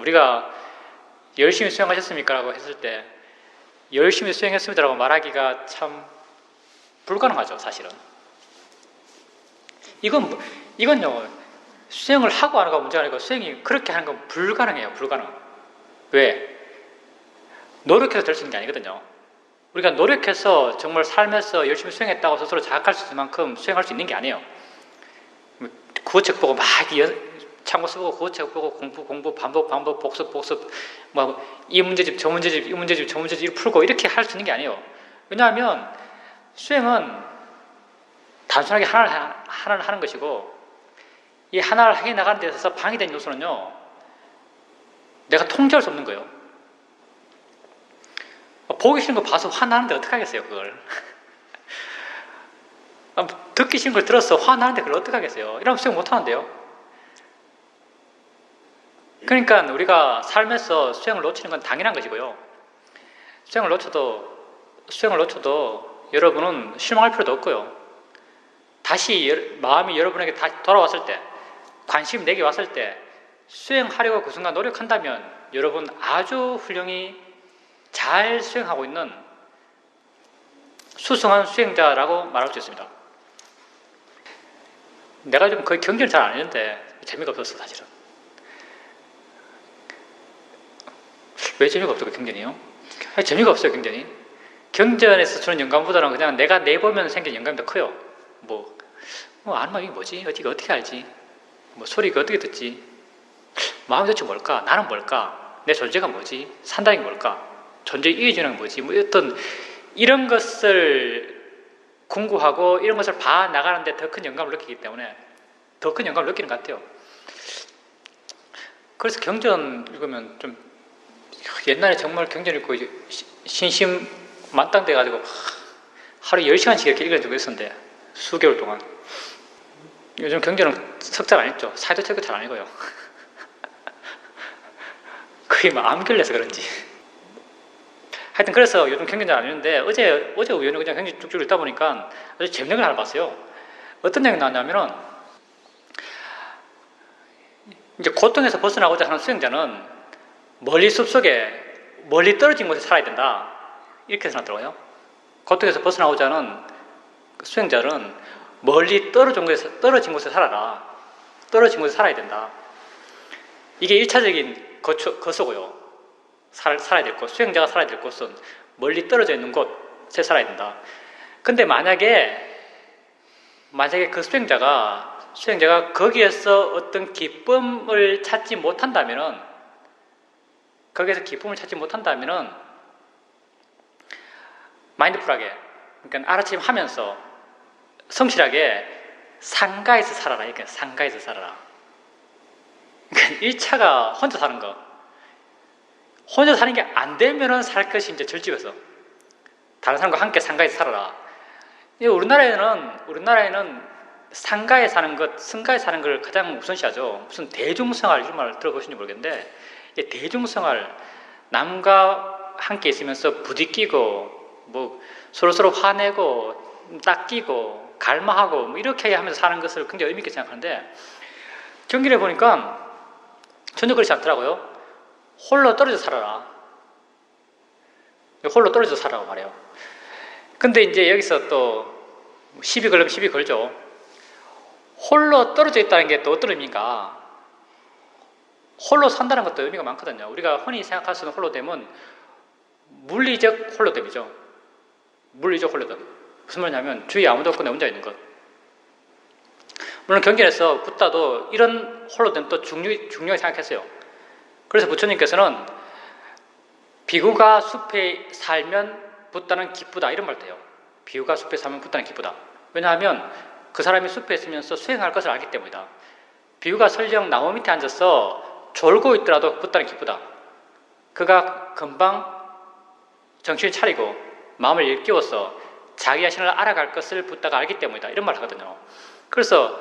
우리가 열심히 수행하셨습니까? 라고 했을 때 열심히 수행했습니다라고 말하기가 참 불가능하죠, 사실은. 이건요, 수행을 하고 안 하고가 문제가 아니고 수행이 그렇게 하는 건 불가능해요, 불가능. 왜? 노력해서 될 수 있는 게 아니거든요. 우리가 노력해서 정말 삶에서 열심히 수행했다고 스스로 자각할 수 있을 만큼 수행할 수 있는 게 아니에요. 구호책 보고 막 참고 쓰고 구호책 보고 공부 반복 복습 이 문제집 저 문제집 이 문제집 저 문제집 풀고 이렇게 할 수 있는 게 아니에요. 왜냐하면 수행은 단순하게 하나를 하는 것이고, 이 하나를 해 나가는 데 있어서 방해된 요소는요, 내가 통제할 수 없는 거예요. 보기 싫은 거 봐서 화나는데 어떡하겠어요, 그걸. 듣기 싫은 걸 들어서 화나는데 그걸 어떡하겠어요. 이러면 수행 못하는데요. 그러니까 우리가 삶에서 수행을 놓치는 건 당연한 것이고요. 수행을 놓쳐도 여러분은 실망할 필요도 없고요. 다시 마음이 여러분에게 다시 돌아왔을 때, 관심이 내게 왔을 때 수행하려고 그 순간 노력한다면 여러분 아주 훌륭히 잘 수행하고 있는 수승한 수행자라고 말할 수 있습니다. 내가 좀 거의 경전을 잘 안 했는데 재미가 없었어, 사실은. 왜 재미가 없어요, 경전이요? 재미가 없어요, 경전이. 경전에서 주는 영감보다는 그냥 내가 내보면 생긴 영감이 더 커요. 아는 마음이 뭐지? 어떻게 알지? 소리가 어떻게 듣지? 마음이 도대체 뭘까? 나는 뭘까? 내 존재가 뭐지? 산다는 게 뭘까? 존재의 이유는 뭐지? 어떤 이런 것을 궁구하고 이런 것을 봐나가는데 더 큰 영감을 느끼기 때문에 더 큰 영감을 느끼는 것 같아요. 그래서 경전 읽으면 좀 옛날에 정말 경전 읽고 신심 만땅 돼가지고 하루 10시간씩 이렇게 읽은 적이 있었는데 수개월 동안. 요즘 경전은 석달 안 읽죠. 사이도 책도 잘 안 읽어요. 거의 암결내서 그런지. 하여튼 그래서 요즘 경전 잘 안 읽는데 어제 우연히 그냥 경전 쭉쭉 읽다 보니까 아주 재밌는 걸 하나 봤어요. 어떤 내용이 나왔냐면은, 이제 고통에서 벗어나고자 하는 수행자는 멀리 숲속에 멀리 떨어진 곳에 살아야 된다, 이렇게 해서 나더라고요. 고통에서 벗어나고자 하는 수행자는 멀리 떨어진 곳에 살아라. 떨어진 곳에 살아야 된다. 이게 1차적인 거소고요. 살아야 될 곳, 수행자가 살아야 될 곳은 멀리 떨어져 있는 곳에 살아야 된다. 근데 만약에 그 수행자가 거기에서 어떤 기쁨을 찾지 못한다면은, 마인드풀하게, 그러니까 알아차림하면서 성실하게 상가에서 살아라. 이렇게 상가에서 살아라. 그러니까 1차가 혼자 사는 거. 혼자 사는 게 안 되면은 살 것이 이제 절집에서 다른 사람과 함께 상가에서 살아라. 우리나라에는 상가에 사는 것, 승가에 사는 걸 가장 우선시하죠. 무슨 대중생활 이런 말 들어보시는지 모르겠는데, 대중생활, 남과 함께 있으면서 부딪히고 서로 화내고 닦이고 갈망하고 이렇게 하면서 사는 것을 굉장히 의미 있게 생각하는데, 경전에 보니까 전혀 그렇지 않더라고요. 홀로 떨어져 살아라. 홀로 떨어져 살아라고 말해요. 근데 이제 여기서 또 시비 걸면 시비 걸죠. 홀로 떨어져 있다는 게 또 어떤 의미인가? 홀로 산다는 것도 의미가 많거든요. 우리가 흔히 생각할 수 있는 홀로됨은 물리적 홀로됨이죠. 물리적 홀로됨. 무슨 말이냐면 주위에 아무도 없고 내 혼자 있는 것. 물론 경전에서 붓다도 이런 홀로됨도 중요하게 생각했어요. 그래서 부처님께서는 비구가 숲에 살면 붓다는 기쁘다, 이런 말도 해요. 비구가 숲에 살면 붓다는 기쁘다. 왜냐하면 그 사람이 숲에 있으면서 수행할 것을 알기 때문이다. 비구가 설령 나무 밑에 앉아서 졸고 있더라도 붓다는 기쁘다. 그가 금방 정신을 차리고 마음을 일깨워서 자기 자신을 알아갈 것을 붓다가 알기 때문이다, 이런 말을 하거든요. 그래서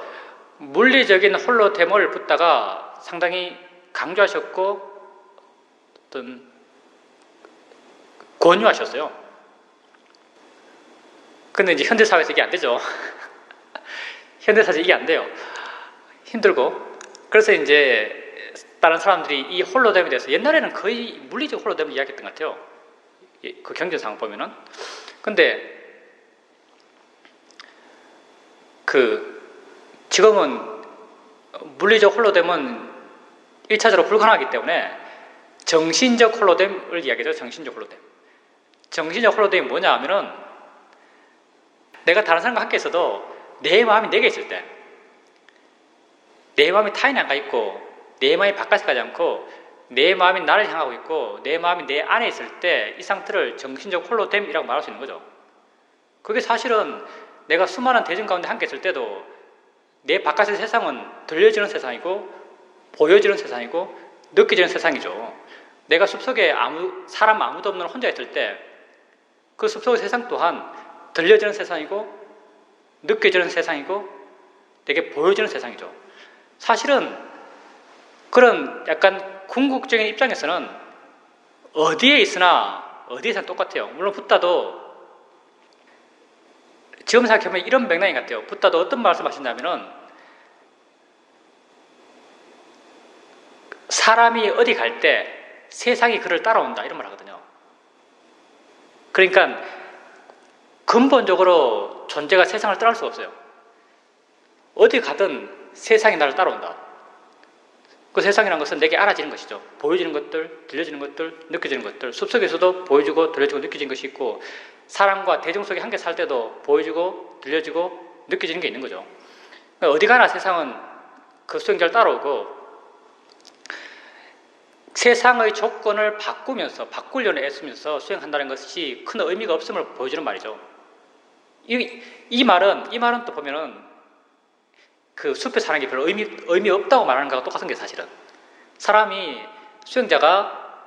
물리적인 홀로됨을 붓다가 상당히 강조하셨고 어떤 권유하셨어요. 근데 이제 현대사회에서 이게 안 되죠. 현대사회에서 이게 안 돼요. 힘들고. 그래서 이제 다른 사람들이 이 홀로뎀에 대해서 옛날에는 거의 물리적 홀로뎀을 이야기했던 것 같아요. 그 경제상 보면은. 근데 지금은 물리적 홀로뎀은 1차적으로 불가능하기 때문에 정신적 홀로뎀을 이야기하죠. 정신적 홀로뎀. 정신적 홀로뎀이 뭐냐 하면은 내가 다른 사람과 함께 있어도 내 마음이 내게 있을 때, 내 마음이 타인에 가 있고 내 마음이 바깥에 가지 않고 내 마음이 나를 향하고 있고 내 마음이 내 안에 있을 때 이 상태를 정신적 홀로뎀이라고 말할 수 있는 거죠. 그게 사실은 내가 수많은 대중 가운데 함께 있을 때도 내 바깥의 세상은 들려지는 세상이고 보여지는 세상이고 느껴지는 세상이죠. 내가 숲속에 사람 아무도 없는 혼자 있을 때 그 숲속의 세상 또한 들려지는 세상이고 느껴지는 세상이고 되게 보여지는 세상이죠. 사실은 그런 약간 궁극적인 입장에서는 어디에 있으나 어디에서나 똑같아요. 물론 붓다도 지금 생각해보면 이런 맥락인 것 같아요. 붓다도 어떤 말씀하신다면은 사람이 어디 갈 때 세상이 그를 따라온다 이런 말 하거든요. 그러니까 근본적으로 존재가 세상을 따라올 수가 없어요. 어디 가든 세상이 나를 따라온다. 그 세상이라는 것은 내게 알아지는 것이죠. 보여지는 것들, 들려지는 것들, 느껴지는 것들. 숲속에서도 보여지고 들려지고 느껴지는 것이 있고 사람과 대중 속에 함께 살 때도 보여지고 들려지고 느껴지는 게 있는 거죠. 그러니까 어디 가나 세상은 그 수행자를 따라오고 세상의 조건을 바꾸려는 애쓰면서 수행한다는 것이 큰 의미가 없음을 보여주는 말이죠. 이 말은 또 보면은 그 숲에 사는 게 별로 의미 없다고 말하는 거랑 똑같은 게 사실은. 사람이, 수행자가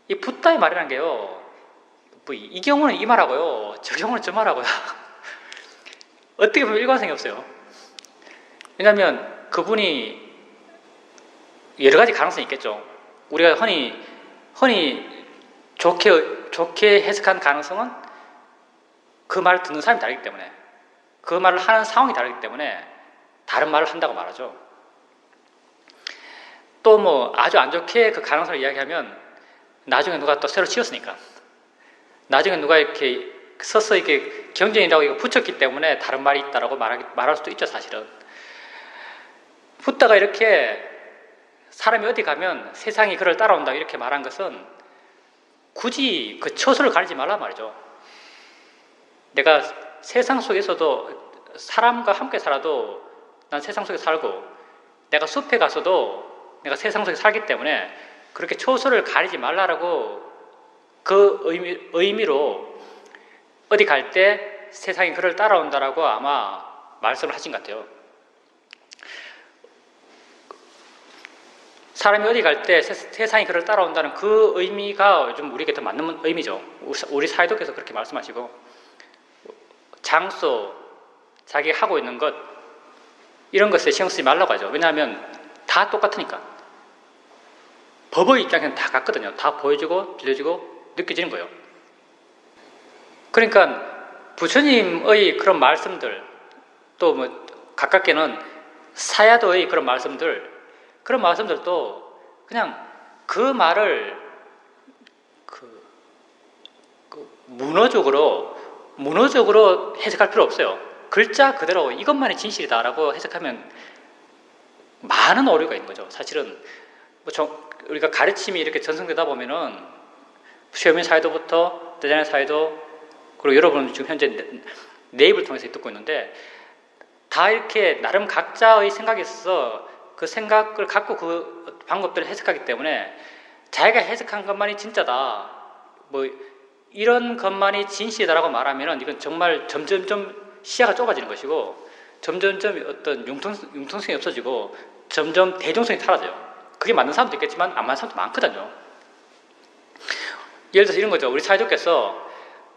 이 붓다의 말이라는 게요, 뭐 이 경우는 이 말하고요, 저 경우는 저 말하고요. 어떻게 보면 일관성이 없어요. 왜냐하면 그분이 여러 가지 가능성이 있겠죠. 우리가 흔히 좋게 해석한 가능성은 그 말을 듣는 사람이 다르기 때문에, 그 말을 하는 상황이 다르기 때문에 다른 말을 한다고 말하죠. 또 뭐 아주 안 좋게 그 가능성을 이야기하면 나중에 누가 또 새로 지었으니까, 나중에 누가 이렇게 서서 이게 경전이라고 이거 붙였기 때문에 다른 말이 있다라고 말할 수도 있죠. 사실은 붓다가 이렇게 사람이 어디 가면 세상이 그를 따라온다 이렇게 말한 것은 굳이 그 처소를 가리지 말란 말이죠. 내가 세상 속에서도 사람과 함께 살아도 난 세상 속에 살고, 내가 숲에 가서도 내가 세상 속에 살기 때문에 그렇게 처소를 가리지 말라라고 그 의미로 어디 갈 때 세상이 그를 따라온다라고 아마 말씀을 하신 것 같아요. 사람이 어디 갈 때 세상이 그를 따라온다는 그 의미가 좀 우리에게 더 맞는 의미죠. 우리 사회도께서 그렇게 말씀하시고, 장소, 자기가 하고 있는 것, 이런 것에 신경 쓰지 말라고 하죠. 왜냐하면 다 똑같으니까. 법의 입장에서는 다 같거든요. 다 보여지고 들려지고 느껴지는 거예요. 그러니까 부처님의 그런 말씀들, 또 뭐 가깝게는 사야도의 그런 말씀들도 그냥 그 말을 문어적으로 해석할 필요 없어요. 글자 그대로 이것만이 진실이다라고 해석하면 많은 오류가 있는 거죠. 사실은 우리가 가르침이 이렇게 전승되다 보면은 쉐오민 사이도부터 대전의 사이도, 그리고 여러분은 지금 현재 네이버를 통해서 듣고 있는데, 다 이렇게 나름 각자의 생각이 있어서 그 생각을 갖고 그 방법들을 해석하기 때문에 자기가 해석한 것만이 진짜다, 뭐 이런 것만이 진실이다라고 말하면 이건 정말 점점점 시야가 좁아지는 것이고, 점점점 어떤 융통성이 없어지고 점점 대중성이 사라져요. 그게 맞는 사람도 있겠지만 안 맞는 사람도 많거든요. 예를 들어서 이런 거죠. 우리 사회도께서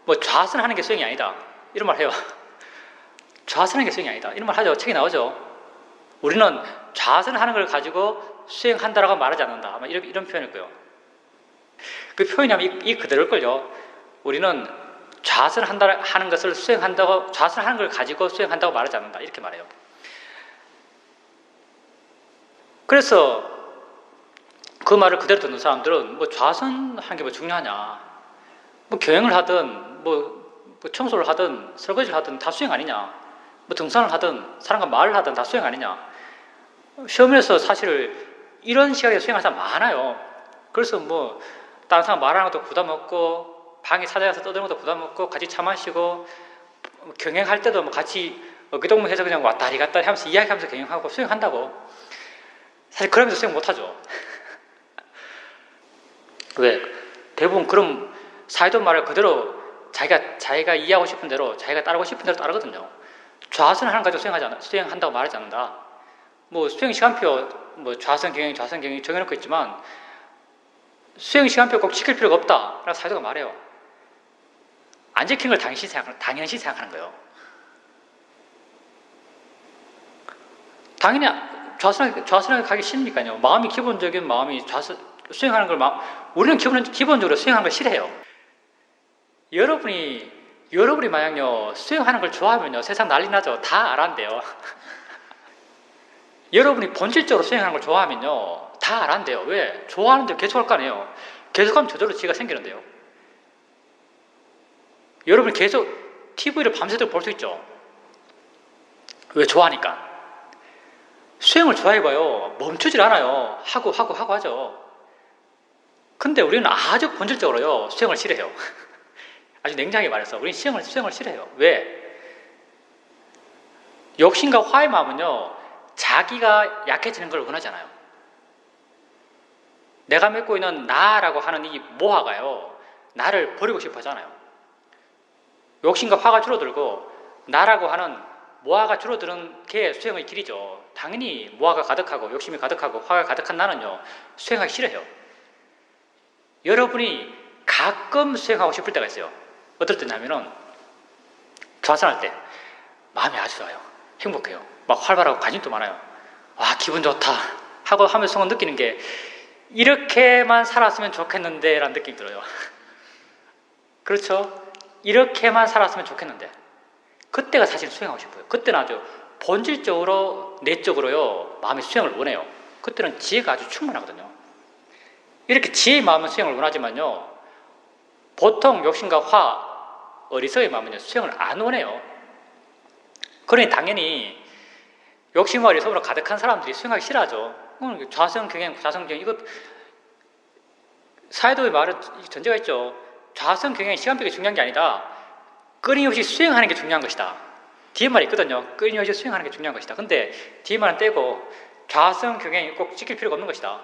뭐 좌선하는 게 수행이 아니다 이런 말 해요. 좌선하는 게 수행이 아니다 이런 말 하죠. 책에 나오죠. 우리는 좌선하는 걸 가지고 수행한다라고 말하지 않는다, 아마 이런 표현일 거예요. 그 표현이면 이 그대로일걸요. 우리는 좌선하는 것을 수행한다고, 좌선하는 걸 가지고 수행한다고 말하지 않는다 이렇게 말해요. 그래서 그 말을 그대로 듣는 사람들은 뭐 좌선하는 게 뭐 중요하냐, 뭐 경영을 하든 뭐 청소를 하든 설거지를 하든 다 수행 아니냐, 뭐 등산을 하든 사람과 말을 하든 다 수행 아니냐. 시험에서 사실 이런 시각에 수행하는 사람 많아요. 그래서 뭐 다른 사람 말하는 것도 부담 없고, 방에 찾아가서 떠드는 것도 부담 없고, 같이 차 마시고, 경영할 때도 뭐 같이 어깨동무해서 그냥 왔다리 갔다리 하면서 이야기하면서 경영하고 수행한다고. 사실 그러면서 수행 못하죠. 왜? 대부분 그럼 사이돈 말을 그대로 자기가 이해하고 싶은 대로, 자기가 따르고 싶은 대로 따르거든요. 좌선을 하는 가지고 수행한다고 말하지 않는다. 뭐 수행 시간표, 뭐 좌선 경영 정해놓고 있지만 수행 시간표 꼭 지킬 필요가 없다 라고 사이도가 말해요. 안 지킨 걸 당연시 생각하는 거예요. 당연히 좌선하게 가기 싫으니까요. 마음이 기본적인 마음이 수행하는 걸 우리는 기본적으로 수행하는 걸 싫어해요. 여러분이 만약요 수행하는 걸 좋아하면요 세상 난리 나죠. 다 알아한대요. 여러분이 본질적으로 수행하는 걸 좋아하면요 다 알아한대요. 왜? 좋아하는데 계속할 거 아니에요. 계속하면 저절로 지혜가 생기는데요. 여러분이 계속 TV를 밤새도록 볼 수 있죠. 왜? 좋아하니까. 수행을 좋아해봐요. 멈추질 않아요. 하고 하죠. 근데 우리는 아주 본질적으로요 수행을 싫어해요. 아주 냉정하게 말해서 우리는 수행을 싫어해요. 왜? 욕심과 화의 마음은요 자기가 약해지는 걸 원하잖아요. 내가 맺고 있는 나라고 하는 이 모화가요 나를 버리고 싶어 하잖아요. 욕심과 화가 줄어들고 나라고 하는 모화가 줄어드는 게 수행의 길이죠. 당연히 모화가 가득하고 욕심이 가득하고 화가 가득한 나는요 수행하기 싫어해요. 여러분이 가끔 수행하고 싶을 때가 있어요. 어떨 때냐면은 좌선할 때 마음이 아주 좋아요. 행복해요. 막 활발하고 관심도 많아요. 와 기분 좋다 하고 하면서 느끼는 게 이렇게만 살았으면 좋겠는데 라는 느낌이 들어요. 그렇죠? 이렇게만 살았으면 좋겠는데 그때가 사실 수행하고 싶어요. 그때는 아주 본질적으로 내적으로요 마음이 수행을 원해요. 그때는 지혜가 아주 충만하거든요. 이렇게 지혜의 마음은 수행을 원하지만요 보통 욕심과 화, 어리석의 마음은요 수행을 안 원해요. 그러니 당연히 욕심과 어리석으로 가득한 사람들이 수행하기 싫어하죠. 좌선 경영 이거 사회도의 말은 전제가 있죠. 좌선 경영이 시간표가 중요한 게 아니다. 끊임없이 수행하는 게 중요한 것이다. 뒤에 말이 있거든요. 끊임없이 수행하는 게 중요한 것이다. 근데 뒤에 말은 떼고 좌선 경영이 꼭 지킬 필요가 없는 것이다.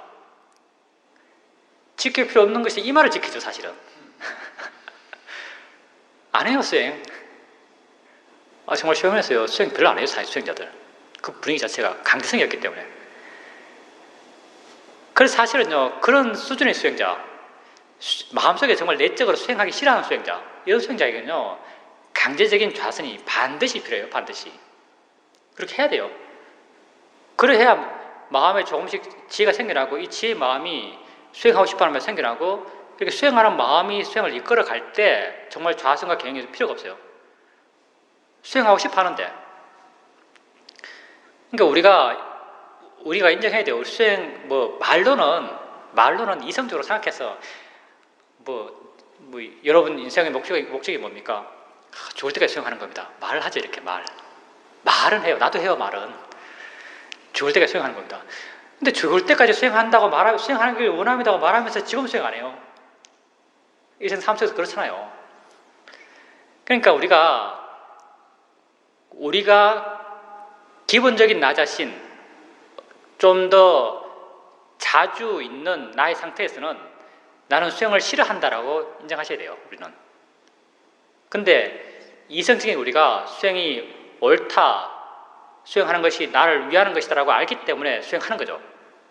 지킬 필요 없는 것이 이 말을 지키죠 사실은. 안 해요 수행. 정말 시험에서요 수행 별로 안 해요 사실 수행자들. 그 분위기 자체가 강제성이었기 때문에. 그래서 사실은요 그런 수준의 수행자, 마음속에 정말 내적으로 수행하기 싫어하는 수행자, 이런 수행자에게는요 강제적인 좌선이 반드시 필요해요. 반드시. 그렇게 해야 돼요. 그래야 마음에 조금씩 지혜가 생겨나고 이 지혜의 마음이 수행하고 싶어하는 마음이 생겨나고 이렇게 수행하는 마음이 수행을 이끌어 갈 때 정말 좌선과 경영이 필요가 없어요. 수행하고 싶어 하는데. 그러니까 우리가 인정해야 돼요. 수행 말로는 이성적으로 생각해서 여러분 인생의 목적이 뭡니까? 죽을 때까지 수행하는 겁니다. 말을 하죠. 이렇게 말은 해요. 나도 해요. 말은 죽을 때까지 수행하는 겁니다. 근데 죽을 때까지 수행한다고 수행하는 걸 원합니다고 말하면서 지금 수행 안 해요. 일생 삶 속에서 그렇잖아요. 그러니까 우리가 기본적인 나 자신, 좀 더 자주 있는 나의 상태에서는 나는 수행을 싫어한다라고 인정하셔야 돼요. 우리는. 근데 이성적인 우리가 수행이 옳다, 수행하는 것이 나를 위하는 것이다라고 알기 때문에 수행하는 거죠.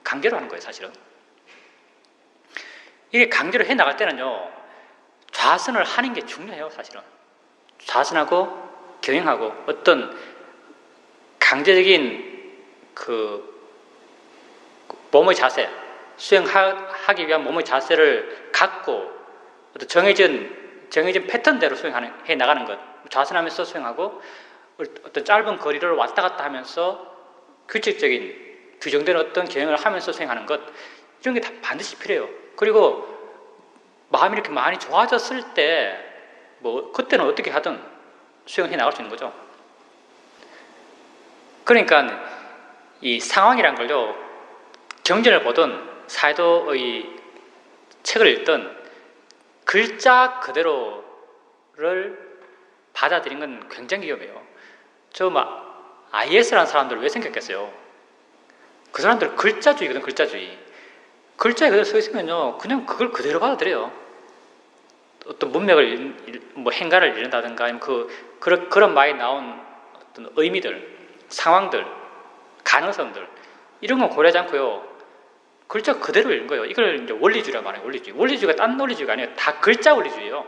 강제로 하는 거예요, 사실은. 이게 강제로 해나갈 때는요, 좌선을 하는 게 중요해요, 사실은. 좌선하고 경영하고 어떤 강제적인 몸의 자세, 수행하기 위한 몸의 자세를 갖고 어떤 정해진 패턴대로 수행해 나가는 것, 좌선하면서 수행하고 어떤 짧은 거리를 왔다 갔다 하면서 규칙적인 규정된 어떤 경영을 하면서 수행하는 것, 이런 게 다 반드시 필요해요. 그리고 마음이 이렇게 많이 좋아졌을 때 뭐 그때는 어떻게 하든 수행해 나갈 수 있는 거죠. 그러니까 이 상황이란 걸요, 경전을 보든 사이도의 책을 읽든 글자 그대로를 받아들인 건 굉장히 위험해요. 저 막 IS라는 사람들 왜 생겼겠어요? 그 사람들 글자주의거든, 글자주의. 글자에 그대로 써 있으면요, 그냥 그걸 그대로 받아들여요. 어떤 문맥을, 뭐 행간을 읽는다든가, 아니면 그런 말이 나온 어떤 의미들, 상황들, 가능성들, 이런 건 고려하지 않고요, 글자 그대로 읽는 거예요. 이걸 이제 원리주의라고 말해요, 원리주의. 원리주의가 딴 원리주의가 아니에요. 다 글자 원리주의예요.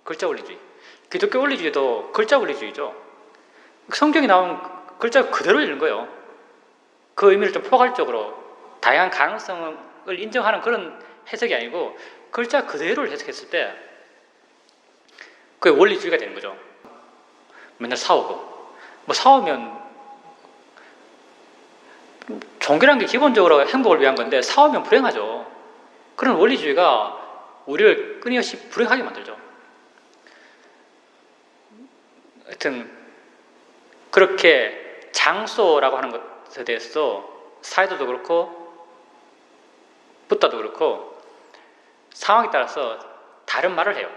글자 원리주의. 기독교 원리주의도 글자 원리주의죠. 성경에 나온 글자 그대로 읽는 거예요. 그 의미를 좀 포괄적으로 다양한 가능성을 인정하는 그런 해석이 아니고 글자 그대로를 해석했을 때 그게 원리주의가 되는 거죠. 맨날 싸우고, 뭐 싸우면, 종교라는 게 기본적으로 행복을 위한 건데 싸우면 불행하죠. 그런 원리주의가 우리를 끊임없이 불행하게 만들죠. 하여튼 그렇게 장소라고 하는 것에 대해서 사이도도 그렇고 붓다도 그렇고 상황에 따라서 다른 말을 해요.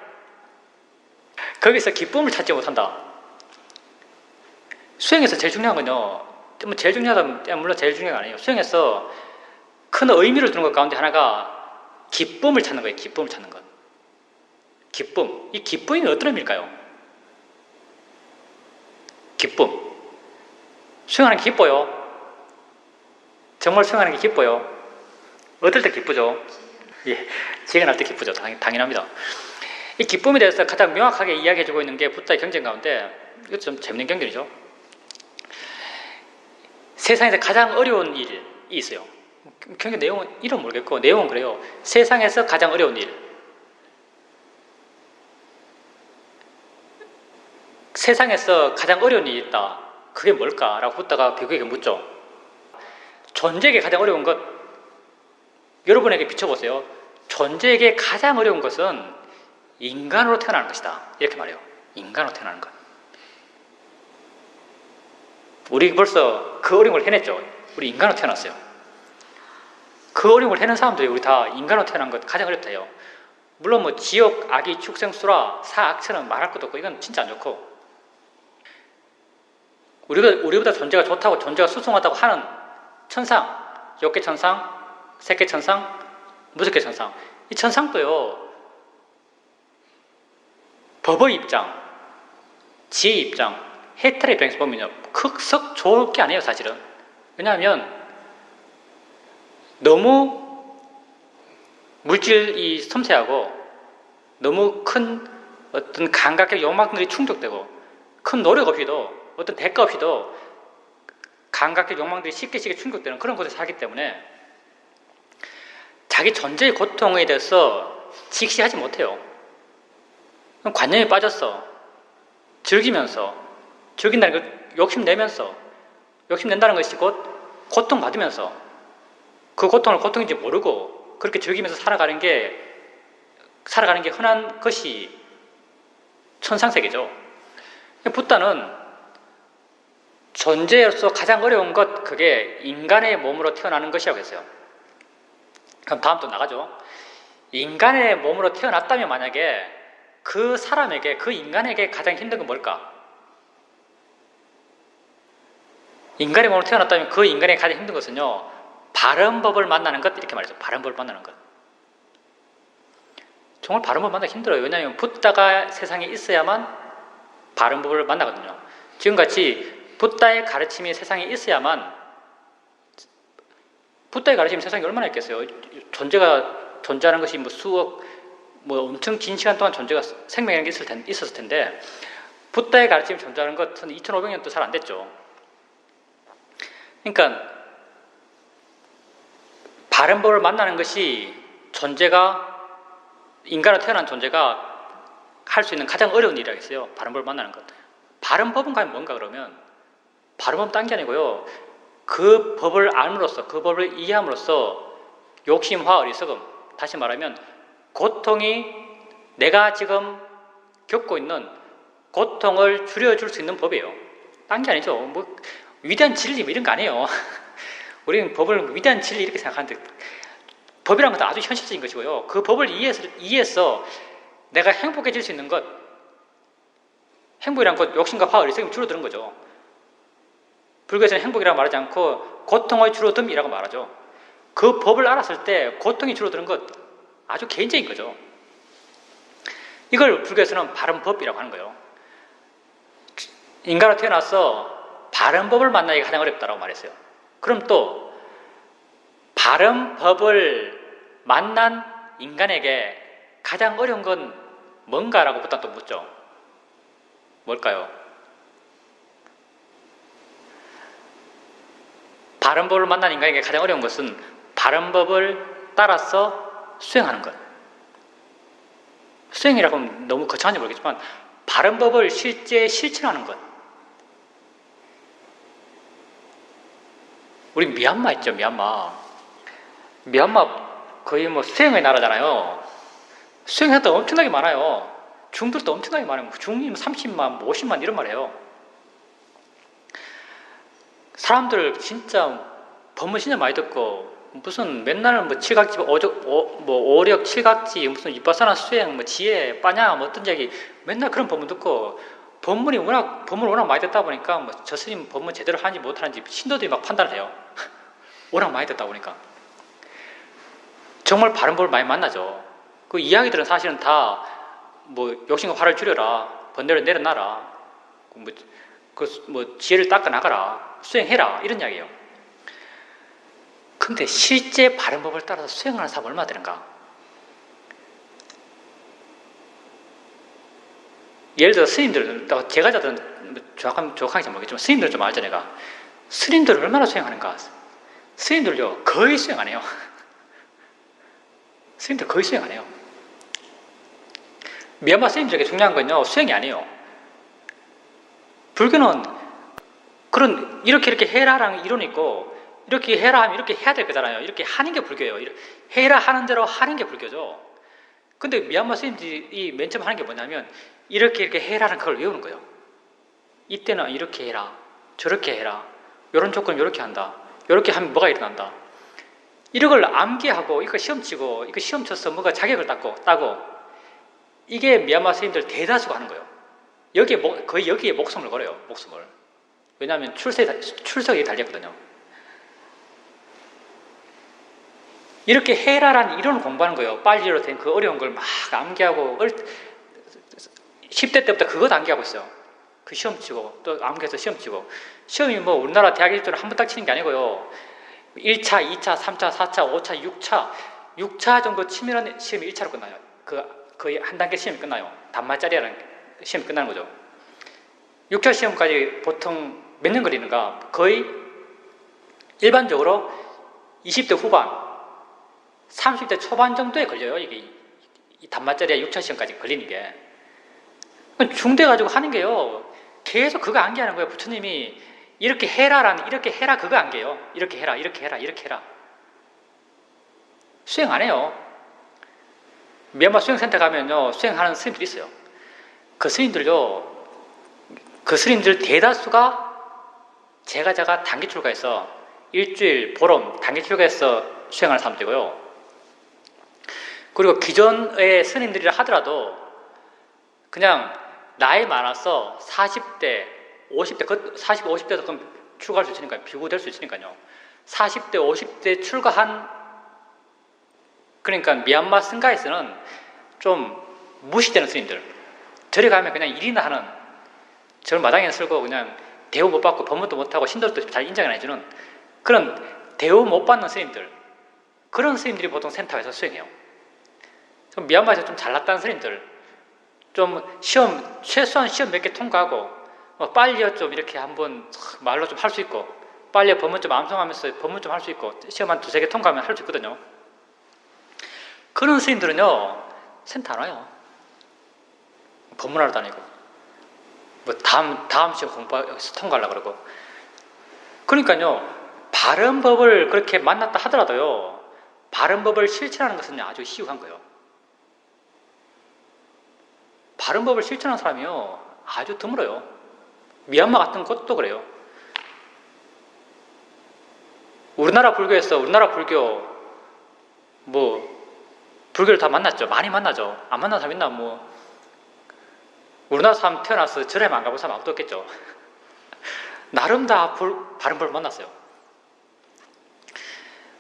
거기서 기쁨을 찾지 못한다. 수행에서 제일 중요한 건요, 제일 중요하다, 물론 제일 중요한 건 아니에요. 수행에서 큰 의미를 두는 것 가운데 하나가 기쁨을 찾는 거예요. 기쁨을 찾는 것. 기쁨. 이 기쁨이 어떤 의미일까요? 기쁨. 수행하는 게 기뻐요. 정말 수행하는 게 기뻐요. 어떨 때 기쁘죠? 예, 지행할 때 기쁘죠. 당연합니다. 이 기쁨에 대해서 가장 명확하게 이야기해주고 있는 게 붓다의 경전 가운데, 이것도 좀 재밌는 경전이죠. 세상에서 가장 어려운 일이 있어요. 경전 내용은 이름 모르겠고 내용은 그래요. 세상에서 가장 어려운 일. 세상에서 가장 어려운 일이 있다. 그게 뭘까라고 붓다가 비구에게 묻죠. 존재에게 가장 어려운 것, 여러분에게 비춰보세요. 존재에게 가장 어려운 것은 인간으로 태어나는 것이다. 이렇게 말해요. 인간으로 태어나는 것. 우리 벌써 그 어려움을 해냈죠. 우리 인간으로 태어났어요. 그 어려움을 해낸 사람들이 우리 다 인간으로 태어난 것 가장 어렵다 해요. 물론 뭐 지옥, 악이, 축생수라, 사악처럼 말할 것도 없고 이건 진짜 안 좋고, 우리보다 존재가 좋다고, 존재가 수승하다고 하는 천상, 욕계 천상, 색계 천상, 무색계 천상, 이 천상도요, 법의 입장, 지혜의 입장, 해탈의 입장에서 보면요, 썩 좋을 게 아니에요, 사실은. 왜냐하면 너무 물질이 섬세하고 너무 큰 어떤 감각적 욕망들이 충족되고, 큰 노력 없이도, 어떤 대가 없이도 감각적 욕망들이 쉽게 충족되는 그런 곳에 살기 때문에 자기 존재의 고통에 대해서 직시하지 못해요. 관념에 빠졌어. 즐긴다는 걸 욕심내면서, 욕심낸다는 것이 곧 고통받으면서 그 고통을 고통인지 모르고 그렇게 즐기면서 살아가는 게 흔한 것이 천상세계죠. 붓다는 존재로서 가장 어려운 것, 그게 인간의 몸으로 태어나는 것이라고 했어요. 그럼 다음 또 나가죠. 인간의 몸으로 태어났다면 만약에 그 사람에게, 그 인간에게 가장 힘든 건 뭘까? 인간의 몸으로 태어났다면 그 인간에게 가장 힘든 것은요, 바른 법을 만나는 것, 이렇게 말해서 바른 법을 만나는 것. 정말 바른 법을 만나기 힘들어요. 왜냐하면 붓다가 세상에 있어야만 바른 법을 만나거든요. 지금같이 붓다의 가르침이 세상에 있어야만, 붓다의 가르침이 세상에 얼마나 있겠어요? 존재가 존재하는 것이 뭐 수억, 뭐 엄청 긴 시간 동안 존재가 생명이라는 게 있었을 텐데, 붓다의 가르침이 존재하는 것은 2500년도 잘 안 됐죠. 그러니까 바른 법을 만나는 것이 인간으로 태어난 존재가 할 수 있는 가장 어려운 일이라고 했어요. 바른 법을 만나는 것. 바른 법은 과연 뭔가 그러면, 바른 법은 딴 게 아니고요, 그 법을 알므로써, 그 법을 이해함으로써 욕심화 어리석음, 다시 말하면 고통이 내가 지금 겪고 있는 고통을 줄여줄 수 있는 법이에요. 딴 게 아니죠. 뭐 위대한 진리 뭐 이런 거 아니에요. 우리는 법을 위대한 진리 이렇게 생각하는데 법이란 것은 아주 현실적인 것이고요. 그 법을 이해해서 내가 행복해질 수 있는 것, 행복이란 것 욕심과 화 어리석음이 줄어드는 거죠. 불교에서는 행복이라고 말하지 않고 고통의 줄어듦이라고 말하죠. 그 법을 알았을 때 고통이 줄어드는 것 아주 개인적인 거죠. 이걸 불교에서는 바른 법이라고 하는 거예요. 인간으로 태어나서 바른 법을 만나기가 가장 어렵다고 말했어요. 그럼 또 바른 법을 만난 인간에게 가장 어려운 건 뭔가라고 부터 또 묻죠. 뭘까요? 바른 법을 만난 인간에게 가장 어려운 것은 바른 법을 따라서 수행하는 것. 수행이라고 하면 너무 거창한지 모르겠지만 바른 법을 실제 실천하는 것. 우리 미얀마 있죠, 미얀마. 미얀마 거의 뭐 수행의 나라잖아요. 수행했다 엄청나게 많아요. 중들도 엄청나게 많아요. 중이 30만, 50만 이런 말이에요. 사람들 진짜 법문 진짜 많이 듣고 무슨 맨날 뭐 칠각지, 오력 칠각지, 무슨 이빠사나 수행, 뭐 지혜, 빠냐, 뭐 어떤 얘기 맨날 그런 법문 듣고 법문을 워낙 많이 듣다 보니까 뭐 저 스님 법문 제대로 하는지 못하는지 신도들이 막 판단을 해요. 워낙 많이 듣다 보니까. 정말 바른 법을 많이 만나죠. 그 이야기들은 사실은 다 뭐 욕심과 화를 줄여라, 번뇌를 내려놔라, 뭐 지혜를 닦아 나가라, 수행해라 이런 이야기예요. 근데 실제 바른 법을 따라서 수행하는 사람 얼마나 되는가? 예를 들어 스님들, 제가 자든 정확하게 잘 모르겠지만 스님들은 좀 알죠 내가. 스님들 얼마나 수행하는가? 스님들요 거의 수행 안 해요. 스님들 거의 수행 안 해요. 미얀마 스님들에게 중요한 건요 수행이 아니에요. 불교는 그런 이렇게 해라라는 이론이 있고 이렇게 해라 하면 이렇게 해야 될 거잖아요. 이렇게 하는 게 불교예요. 해라 하는 대로 하는 게 불교죠. 근데 미얀마 스님들이 맨 처음 하는 게 뭐냐면 이렇게 해라는 그걸 외우는 거예요. 이때는 이렇게 해라, 저렇게 해라, 이런 조건은 이렇게 한다, 이렇게 하면 뭐가 일어난다. 이런 걸 암기하고 이거 시험 치고 이거 시험 쳐서 뭐가 자격을 따고 이게 미얀마 스님들 대다수가 하는 거예요. 거의 여기에 목숨을 걸어요. 목숨을. 왜냐하면 출석이 달렸거든요. 이렇게 해라라는 이론을 공부하는 거예요. 빨리로 된 그 어려운 걸 막 암기하고 10대 때부터 그것 암기하고 있어요. 그 시험 치고 또 암기해서 시험 치고 시험이 뭐 우리나라 대학 일주일에 한 번 딱 치는 게 아니고요. 1차, 2차, 3차, 4차, 5차, 6차 정도 치면 시험이 1차로 끝나요. 거의 한 단계 시험이 끝나요. 단말짜리라는 시험이 끝나는 거죠. 6차 시험까지 보통 몇 년 걸리는가? 거의 일반적으로 20대 후반, 30대 초반 정도에 걸려요. 이게 이 단말짜리에 6차 시험까지 걸리는 게. 중대 가지고 하는 게요. 계속 그거 암기하는 거예요. 부처님이 이렇게 해라라는 이렇게 해라 그거 암기해요. 이렇게 해라, 이렇게 해라, 이렇게 해라. 수행 안 해요. 미얀마 수행센터 가면요 수행하는 스님들이 있어요. 그 스님들 대다수가 제가 단기 출가해서 일주일, 보름, 단기 출가해서 수행하는 사람들이고요. 그리고 기존의 스님들이라 하더라도 그냥 나이 많아서 40대, 50대, 40, 50대도 그럼 출가할 수 있으니까요. 비구될 수 있으니까요. 40대, 50대 출가한 그러니까 미얀마 승가에서는 좀 무시되는 스님들. 절에 가면 그냥 일이나 하는 절 마당에 설고 그냥 대우 못 받고 법문도 못하고 신도도 잘 인정 안 해주는 그런 대우 못 받는 스님들. 그런 스님들이 보통 센터에서 수행해요. 미얀마에서 좀 잘났다는 스님들. 좀 최소한 시험 몇 개 통과하고 빨리 좀 이렇게 한번 말로 좀 할 수 있고 빨리 법문 좀 암송하면서 법문 좀 할 수 있고 시험 한 2-3개 통과하면 할 수 있거든요. 그런 스님들은요 센터 안 와요. 법문하러 다니고 뭐 다음 시험 공부해서 통과하려고 그러고. 그러니까요 바른 법을 그렇게 만났다 하더라도요 바른 법을 실천하는 것은 아주 희귀한 거예요. 바른 법을 실천하는 사람이요 아주 드물어요. 미얀마 같은 곳도 그래요. 우리나라 불교에서 불교를 다 만났죠. 많이 만나죠. 안 만난 사람 있나? 우리나라 사람 태어나서 절에만 안 가본 사람 아무도 없겠죠. 나름 다 바른 법을 만났어요.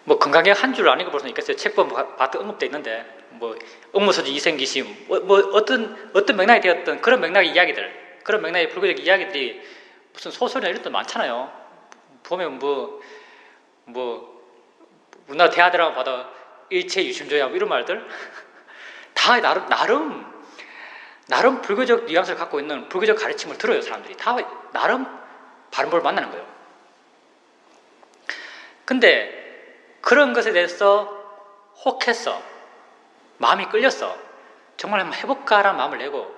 건강약 한 줄 안 읽어볼 수는 있겠어요. 책본 봐도 언급돼 있는데, 업무소지 이생기심, 어떤 맥락이 되었던 그런 맥락의 이야기들, 그런 맥락의 불교적 이야기들이 무슨 소설이나 이런 데 많잖아요. 보면 우리나라 대하드라마 봐도 일체 유심조야 이런 말들 다 나름 불교적 뉘앙스를 갖고 있는 불교적 가르침을 들어요. 사람들이 다 나름 바른 법을 만나는 거예요. 근데 그런 것에 대해서 혹했어, 마음이 끌렸어, 정말 한번 해볼까라는 마음을 내고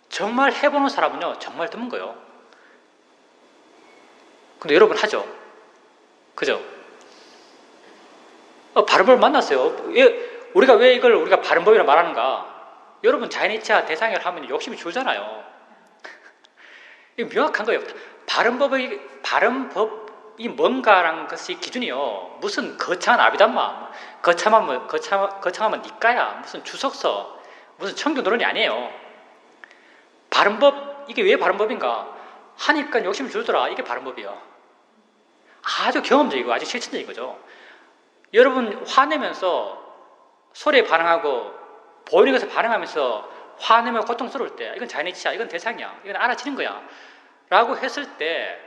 정말 해보는 사람은요 정말 드문 거예요. 근데 여러분 하죠? 그죠? 바른 법을 만났어요. 우리가 왜 이걸 우리가 바른 법이라 말하는가? 여러분 자연이치와 대상을 하면 욕심이 줄잖아요. 이거 명확한 거예요. 바른 법이 뭔가라는 것이 기준이요. 무슨 거창한 아비담마, 거창하면 니까야, 무슨 주석서, 무슨 청교노론이 아니에요. 바른 법, 이게 왜 바른 법인가? 하니까 욕심이 줄더라. 이게 바른 법이에요. 아주 경험적이고 아주 실천적인 거죠. 여러분 화내면서 소리에 반응하고 보이는 것에 반응하면서 화내며 고통스러울 때 이건 자연이치야, 이건 대상이야, 이건 알아지는 거야 라고 했을 때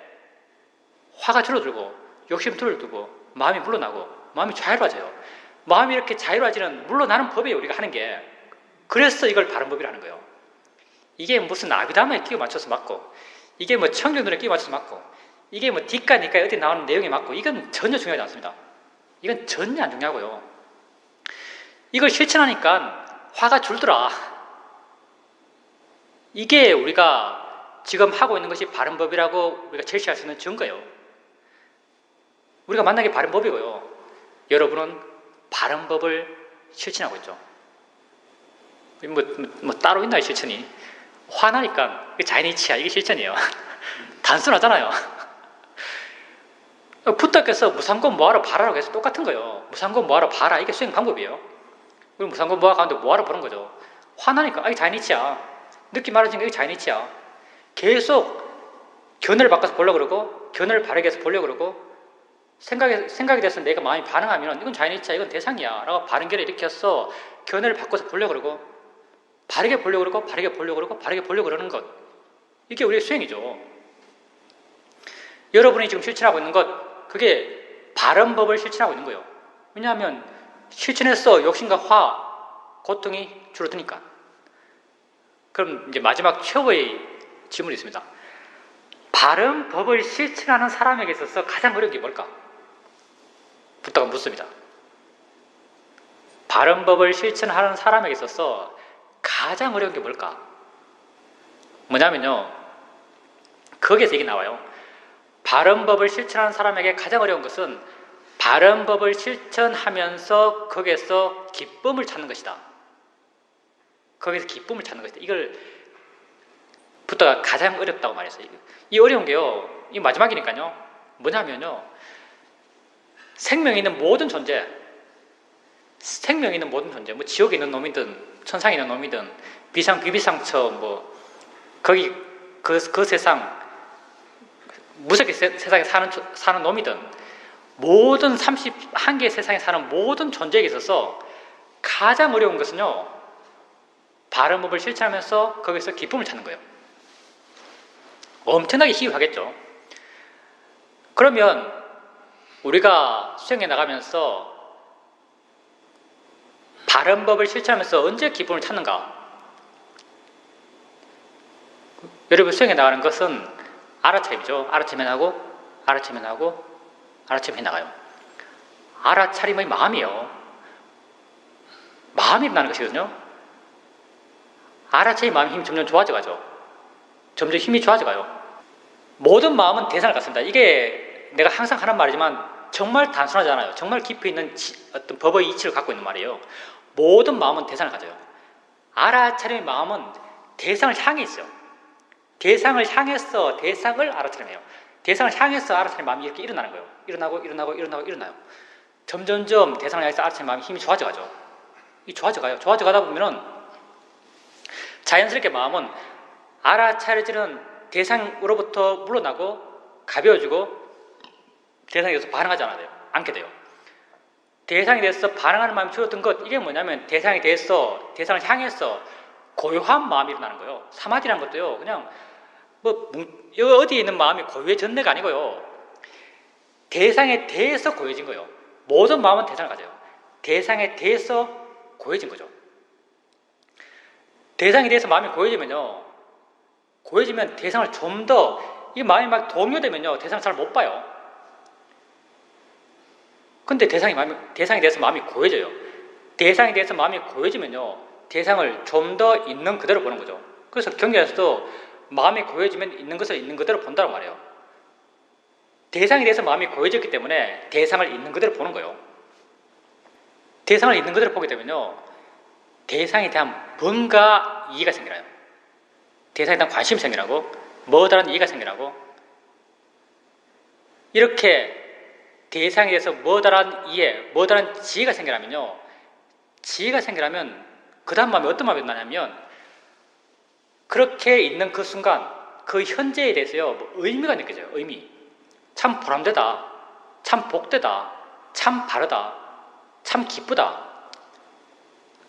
화가 줄어들고 욕심이 줄어들고 마음이 물러나고 마음이 자유로워져요. 마음이 이렇게 자유로워지는 물러나는 법이에요. 우리가 하는 게. 그래서 이걸 바른 법이라는 거예요. 이게 무슨 아비담마에 끼워 맞춰서 맞고 이게 청교도에 끼워 맞춰서 맞고 이게 뒷가 니까 어디 나오는 내용에 맞고 이건 전혀 중요하지 않습니다. 이건 전혀 안 중요하고요. 이걸 실천하니까 화가 줄더라. 이게 우리가 지금 하고 있는 것이 바른 법이라고 우리가 제시할 수 있는 증거예요. 우리가 만난 게 바른 법이고요. 여러분은 바른 법을 실천하고 있죠. 따로 있나요, 실천이? 화나니까 자연이치야, 이게 실천이에요. 단순하잖아요. 부탁해서 무상권 뭐하러 봐라라고 해서 똑같은 거예요. 무상권 뭐하러 봐라, 이게 수행 방법이에요. 우리 무상권 뭐하러 가는데 뭐하러 보는 거죠. 화나니까 이게 자연이치야, 느낌 말해진 게 이게 자연이치야. 계속 견해를 바꿔서 보려고 그러고 견해를 바르게 해서 보려고 그러고 생각이 돼서 내가 마음이 반응하면 이건 자연이치야, 이건 대상이야 라고 바른 견해를 일으켜서 견해를 바꿔서 보려고 그러고 바르게 보려고 그러고 바르게 보려고 그러고 바르게 보려고 그러는 것, 이게 우리의 수행이죠. 여러분이 지금 실천하고 있는 것, 그게 바른 법을 실천하고 있는 거예요. 왜냐하면 실천해서 욕심과 화, 고통이 줄어드니까. 그럼 이제 마지막 최후의 질문이 있습니다. 바른 법을 실천하는 사람에게 있어서 가장 어려운 게 뭘까? 부탁을 묻습니다. 바른 법을 실천하는 사람에게 있어서 가장 어려운 게 뭘까? 뭐냐면요, 거기에서 얘기 나와요. 바른 법을 실천하는 사람에게 가장 어려운 것은 바른 법을 실천하면서 거기에서 기쁨을 찾는 것이다. 거기서 기쁨을 찾는 것이다. 이걸 부터가 가장 어렵다고 말했어요. 이 어려운 게요, 이 마지막이니까요. 뭐냐면요, 생명이 있는 모든 존재, 지옥에 있는 놈이든 천상에 있는 놈이든 비비상처 거기 그 세상 무섭게 세상에 사는 놈이든 모든 31개의 세상에 사는 모든 존재에게 있어서 가장 어려운 것은요, 바른 법을 실천하면서 거기서 기쁨을 찾는 거예요. 엄청나게 희귀하겠죠. 그러면 우리가 수행해 나가면서 바른 법을 실천하면서 언제 기쁨을 찾는가? 여러분, 수행해 나가는 것은 알아차림이죠. 알아차림하고 알아차림해 나가요. 알아차림의 마음이에요. 마음이 일어나는 것이거든요. 알아차림 마음의 힘이 점점 좋아져가죠. 점점 힘이 좋아져가요. 모든 마음은 대상을 갖습니다. 이게 내가 항상 하는 말이지만 정말 단순하잖아요. 정말 깊이 있는 어떤 법의 이치를 갖고 있는 말이에요. 모든 마음은 대상을 가져요. 알아차림의 마음은 대상을 향해 있어요. 대상을 향해서 대상을 알아차림해요. 대상을 향해서 알아차림 마음이 이렇게 일어나는 거예요. 일어나요. 점점점 대상을 향해서 알아차림 마음이 힘이 좋아져가죠. 이 좋아져가요. 좋아져가다 보면은 자연스럽게 마음은 알아차려지는 대상으로부터 물러나고 가벼워지고 대상에 대해서 반응하지 않게 돼요. 대상에 대해서 반응하는 마음이 줄어든 것, 이게 뭐냐면 대상에 대해서, 대상을 향해서 고요한 마음이 일어나는 거예요. 사마디라는 것도요, 그냥 여기 어디에 있는 마음이 고요해졌네가 아니고요. 대상에 대해서 고요해진 거예요. 모든 마음은 대상을 가져요. 대상에 대해서 고요해진 거죠. 대상에 대해서 마음이 고요해지면 대상을 좀 더, 이 마음이 막 동요되면요, 대상을 잘 못 봐요. 근데 대상에 대해서 마음이 고요해져요. 대상에 대해서 마음이 고요해지면요, 대상을 좀 더 있는 그대로 보는 거죠. 그래서 경전에서도 마음이 고요해지면 있는 것을 있는 그대로 본다고 말해요. 대상에 대해서 마음이 고요해졌기 때문에 대상을 있는 그대로 보는 거예요. 대상을 있는 그대로 보게 되면요, 대상에 대한 뭔가 이해가 생겨나요. 대상에 대한 관심이 생기라고, 뭐다라는 이해가 생기라고. 이렇게 대상에 대해서 뭐다라는 이해, 뭐다라는 지혜가 생겨나면요, 지혜가 생겨나면 그 다음 마음이 어떤 마음이 나냐면, 그렇게 있는 그 순간, 그 현재에 대해서요, 의미가 느껴져요. 의미. 참 보람되다, 참 복되다, 참 바르다, 참 기쁘다.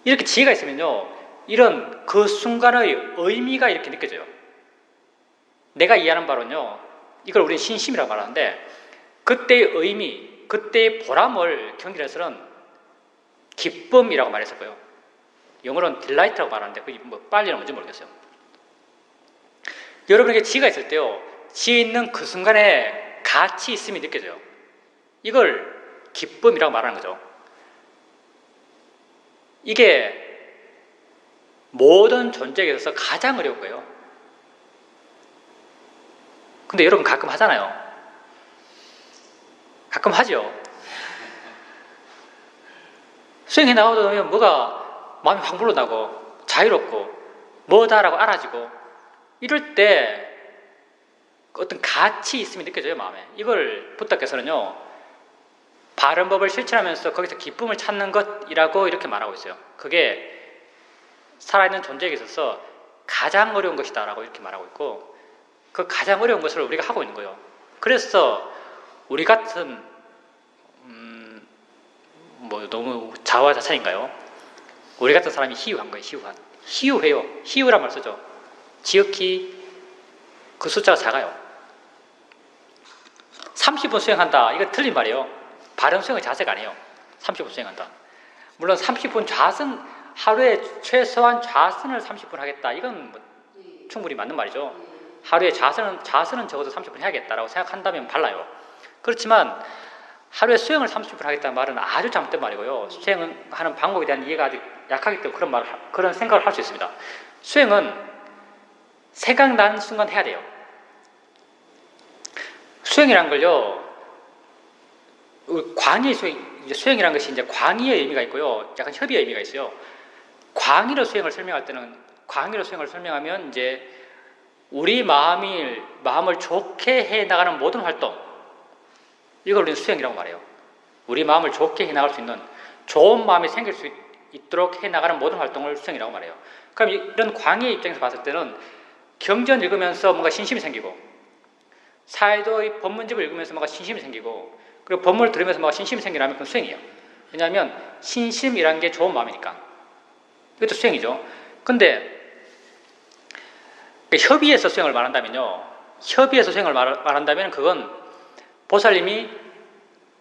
이렇게 지혜가 있으면요, 이런 그 순간의 의미가 이렇게 느껴져요. 내가 이해하는 바로는요, 이걸 우리는 신심이라고 말하는데, 그때의 의미, 그때의 보람을 경전에서는 기쁨이라고 말했을 거예요. 영어로는 delight라고 말하는데 그게 빨리는 뭔지 모르겠어요. 여러분에게 지혜가 있을 때요, 지혜 있는 그 순간에 가치 있음이 느껴져요. 이걸 기쁨이라고 말하는 거죠. 이게 모든 존재에 있어서 가장 어려운 거예요. 근데 여러분 가끔 하잖아요. 가끔 하죠. 수행해 나가다 보면 뭐가 마음이 확 물러나고 자유롭고 뭐다라고 알아지고 이럴 때 어떤 가치 있음이 느껴져요, 마음에. 이걸 부탁께서는요, 바른 법을 실천하면서 거기서 기쁨을 찾는 것이라고 이렇게 말하고 있어요. 그게 살아있는 존재에게 있어서 가장 어려운 것이다 라고 이렇게 말하고 있고, 그 가장 어려운 것을 우리가 하고 있는 거예요. 그래서 우리 같은 너무 자화자찬인가요? 우리 같은 사람이 희유한 거예요. 희유해요. 희유란 말 쓰죠. 지극히 그 숫자가 작아요. 30분 수행한다, 이건 틀린 말이에요. 바른 수행의 자세가 아니에요. 30분 수행한다. 물론 30분 좌선, 하루에 최소한 좌선을 30분 하겠다, 이건 충분히 맞는 말이죠. 하루에 좌선은 적어도 30분 해야겠다라고 생각한다면 달라요. 그렇지만 하루에 수행을 30분 하겠다는 말은 아주 잘못된 말이고요. 수행하는 방법에 대한 이해가 아직 약하기 때문에 그런 생각을 할 수 있습니다. 수행은 생각난 순간 해야 돼요. 수행이란 걸요, 광의 수행이란 것이 이제 광의의 의미가 있고요, 약간 협의의 의미가 있어요. 광의로 수행을 설명하면 이제 우리 마음을 좋게 해 나가는 모든 활동, 이걸 우리는 수행이라고 말해요. 우리 마음을 좋게 해 나갈 수 있는, 좋은 마음이 생길 수 있도록 해 나가는 모든 활동을 수행이라고 말해요. 그럼 이런 광의의 입장에서 봤을 때는 경전 읽으면서 뭔가 신심이 생기고, 사이도의 법문집을 읽으면서 뭔가 신심이 생기고, 그리고 법문을 들으면서 뭔가 신심이 생기라면 그건 수행이에요. 왜냐하면 신심이라는 게 좋은 마음이니까. 이것도 수행이죠. 근데 협의에서 수행을 말한다면요, 그건 보살님이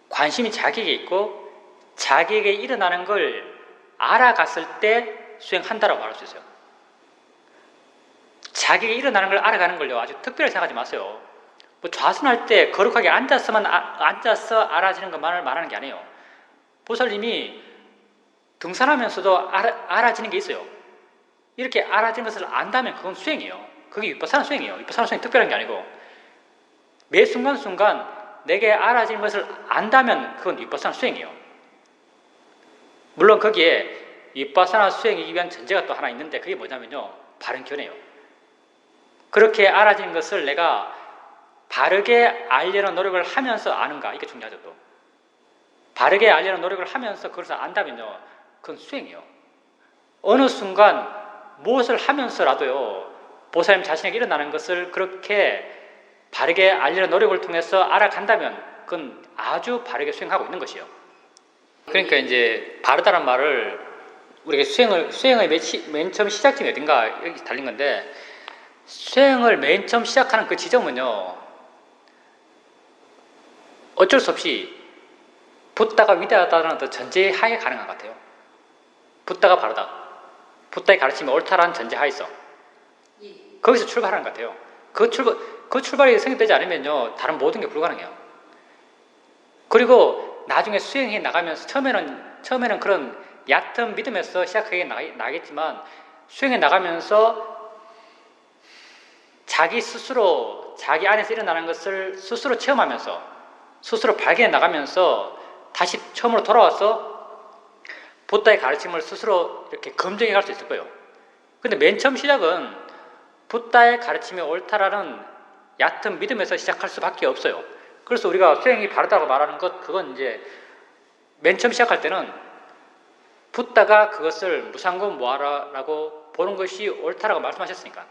관심이 자기에게 있고 자기에게 일어나는 걸 알아갔을 때 수행한다라고 말할 수 있어요. 자기에게 일어나는 걸 알아가는 걸요, 아주 특별히 생각하지 마세요. 좌선할 때 거룩하게 앉아서 알아지는 것만을 말하는 게 아니에요. 보살님이 등산하면서도 알아지는 게 있어요. 이렇게 알아지는 것을 안다면 그건 수행이에요. 그게 위파사나 수행이에요. 위파사나 수행이 특별한 게 아니고, 매 순간순간 내게 알아진 것을 안다면 그건 윗바사나 수행이에요. 물론 거기에 윗바사나 수행이기 위한 전제가 또 하나 있는데 그게 뭐냐면요. 바른 견해예요. 그렇게 알아진 것을 내가 바르게 알려는 노력을 하면서 아는가? 이게 중요하죠. 또 바르게 알려는 노력을 하면서 그것을 안다면요. 그건 수행이에요. 어느 순간 무엇을 하면서라도요. 보살님 자신에게 일어나는 것을 그렇게 바르게 알려는 노력을 통해서 알아간다면 그건 아주 바르게 수행하고 있는 것이에요. 그러니까 이제 바르다는 말을 우리가 수행의 맨 처음 시작점이 어딘가 여기 달린 건데 수행을 맨 처음 시작하는 그 지점은요. 어쩔 수 없이 붓다가 위대하다는 어떤 전제하에 가능한 것 같아요. 붓다가 바르다. 붓다의 가르침이 옳다라는 전제하에서 거기서 출발하는 것 같아요. 그 출발이 성립되지 않으면요. 다른 모든 게 불가능해요. 그리고 나중에 수행해 나가면서 처음에는 그런 얕은 믿음에서 시작하게 나겠지만 수행해 나가면서 자기 스스로 자기 안에서 일어나는 것을 스스로 체험하면서 스스로 발견해 나가면서 다시 처음으로 돌아와서 붓다의 가르침을 스스로 이렇게 검증해 갈 수 있을 거예요. 근데 맨 처음 시작은 붓다의 가르침이 옳다라는 얕은 믿음에서 시작할 수밖에 없어요. 그래서 우리가 수행이 바르다고 말하는 것, 그건 이제 맨 처음 시작할 때는 붓다가 그것을 무상금 모하라라고 보는 것이 옳다라고 말씀하셨으니까.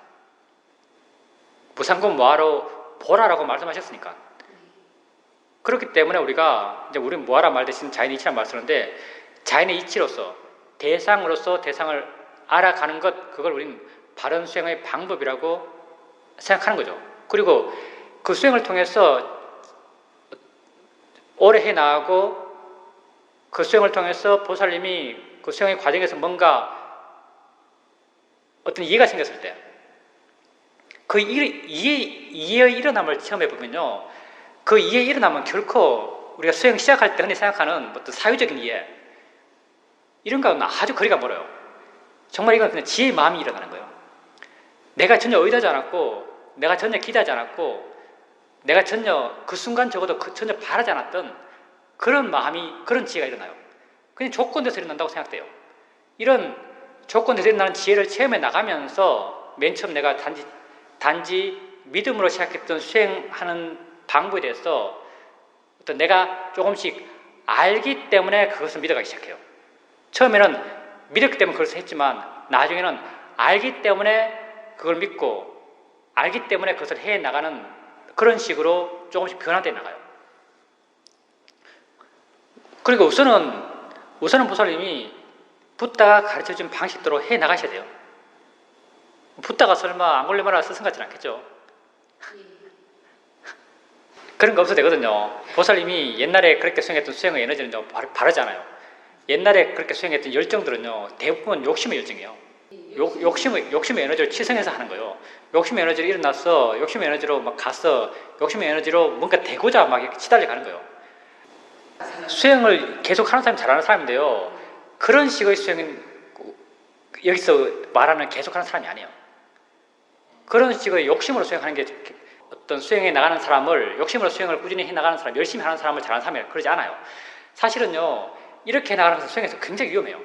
무상금 모하로 보라라고 말씀하셨으니까. 그렇기 때문에 우리가 이제 우리는 모하라 말 대신 자연의 이치란 말 쓰는데 자연의 이치로서 대상으로서 대상을 알아가는 것, 그걸 우리는 바른 수행의 방법이라고 생각하는 거죠. 그리고 그 수행을 통해서 오래 해 나가고 그 수행을 통해서 보살님이 그 수행의 과정에서 뭔가 어떤 이해가 생겼을 때 그 이해의 일어남을 체험해 보면요. 그 이해의 일어남은 결코 우리가 수행 시작할 때 흔히 생각하는 어떤 사유적인 이해 이런 거는 아주 거리가 멀어요. 정말 이건 그냥 지혜의 마음이 일어나는 거예요. 내가 전혀 의도하지 않았고 내가 전혀 기대하지 않았고 내가 전혀 그 순간 적어도 전혀 바라지 않았던 그런 마음이 그런 지혜가 일어나요. 그냥 조건돼서 일어난다고 생각돼요. 이런 조건돼서 일어나는 지혜를 체험해 나가면서 맨 처음 내가 단지 믿음으로 시작했던 수행하는 방법에 대해서 어떤 내가 조금씩 알기 때문에 그것을 믿어가기 시작해요. 처음에는 믿었기 때문에 그것을 했지만 나중에는 알기 때문에 그걸 믿고 알기 때문에 그것을 해 나가는 그런 식으로 조금씩 변화되어 나가요. 그리고 우선은 보살님이 붓다가 가르쳐준 방식대로 해 나가셔야 돼요. 붓다가 설마 앙골레마라 스승 같지는 않겠죠? 그런 거 없어도 되거든요. 보살님이 옛날에 그렇게 수행했던 수행의 에너지는요, 바르잖아요. 옛날에 그렇게 수행했던 열정들은요, 대부분 욕심의 열정이에요. 욕심의 에너지를 치성해서 하는 거예요. 욕심의 에너지로 일어나서, 욕심의 에너지로 막 가서, 욕심의 에너지로 뭔가 되고자 막 이렇게 치달려 가는 거예요. 수행을 계속 하는 사람이 잘하는 사람인데요. 그런 식의 수행은 여기서 말하는 계속 하는 사람이 아니에요. 그런 식의 욕심으로 수행하는 게 어떤 수행에 나가는 사람을, 욕심으로 수행을 꾸준히 해 나가는 사람, 열심히 하는 사람을 잘하는 사람이 그러지 않아요. 사실은요, 이렇게 나가는 것은 수행에서 굉장히 위험해요.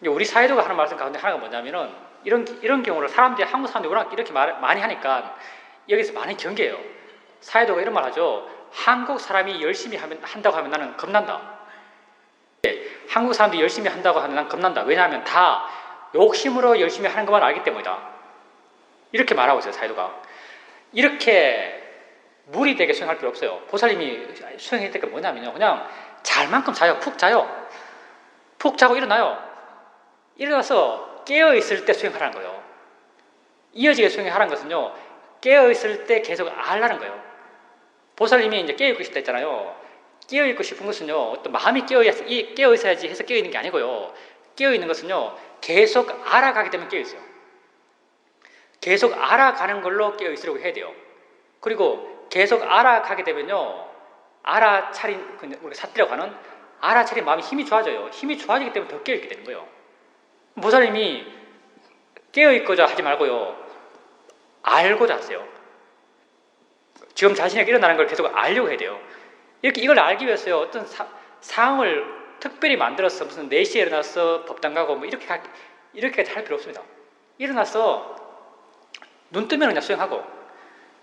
우리 사회도가 하는 말씀 가운데 하나가 뭐냐면은, 이런 경우를 한국 사람들이 워낙 이렇게 많이 하니까 여기서 많이 경계해요. 사회도가 이런 말 하죠. 한국 사람이 열심히 한다고 하면 나는 겁난다. 한국 사람들이 열심히 한다고 하면 난 겁난다. 왜냐하면 다 욕심으로 열심히 하는 것만 알기 때문이다. 이렇게 말하고 있어요, 사회도가. 이렇게 무리되게 수행할 필요 없어요. 보살님이 수행했을 때 뭐냐면요. 그냥 잘만큼 자요. 푹 자요. 푹 자고 일어나요. 일어나서 깨어있을 때 수행하라는 거예요. 이어지게 수행하라는 것은요. 깨어있을 때 계속 알라는 거예요. 보살님이 이제 깨어있고 싶다 했잖아요. 깨어있고 싶은 것은요. 어떤 마음이 깨어있어야지 해서 깨어있는 게 아니고요. 깨어있는 것은요. 계속 알아가기 때문에 깨어있어요. 계속 알아가는 걸로 깨어있으려고 해야 돼요. 그리고 계속 알아가게 되면요. 우리가 삿대라고 하는 알아차린 마음이 힘이 좋아져요. 힘이 좋아지기 때문에 더 깨어있게 되는 거예요. 보살님이 깨어있고자 하지 말고요. 알고자 하세요. 지금 자신에게 일어나는 걸 계속 알려고 해야 돼요. 이렇게 이걸 알기 위해서요. 어떤 상황을 특별히 만들어서 무슨 4시에 일어나서 법당 가고 뭐 이렇게까지 할 필요 없습니다. 일어나서 눈 뜨면 그냥 수행하고,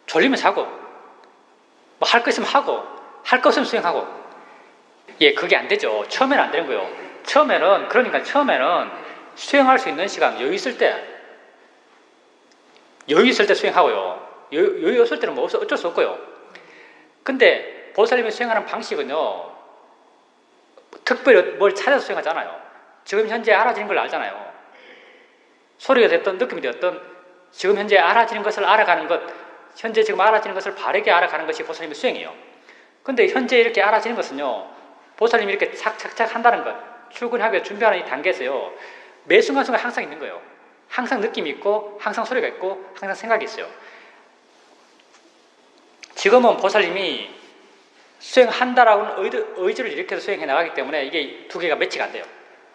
졸리면 자고, 뭐 할 거 있으면 하고, 할 거 없으면 수행하고. 예, 그게 안 되죠. 처음에는 안 되는 거예요. 처음에는 수행할 수 있는 시간, 여유 있을 때 수행하고요. 여유 없을 때는 뭐 어쩔 수 없고요. 근데 보살님이 수행하는 방식은요, 특별히 뭘 찾아서 수행하지 않아요. 지금 현재 알아지는 걸 알잖아요. 소리가 됐든 느낌이 됐든 지금 현재 알아지는 것을 알아가는 것, 현재 지금 알아지는 것을 바르게 알아가는 것이 보살님의 수행이에요. 근데 현재 이렇게 알아지는 것은요, 보살님이 이렇게 착착착 한다는 것, 출근하기 위해 준비하는 이 단계에서요, 매 순간순간 항상 있는 거예요. 항상 느낌이 있고, 항상 소리가 있고, 항상 생각이 있어요. 지금은 보살님이 수행한다라고는 의지를 일으켜서 수행해 나가기 때문에 이게 두 개가 매치가 안 돼요.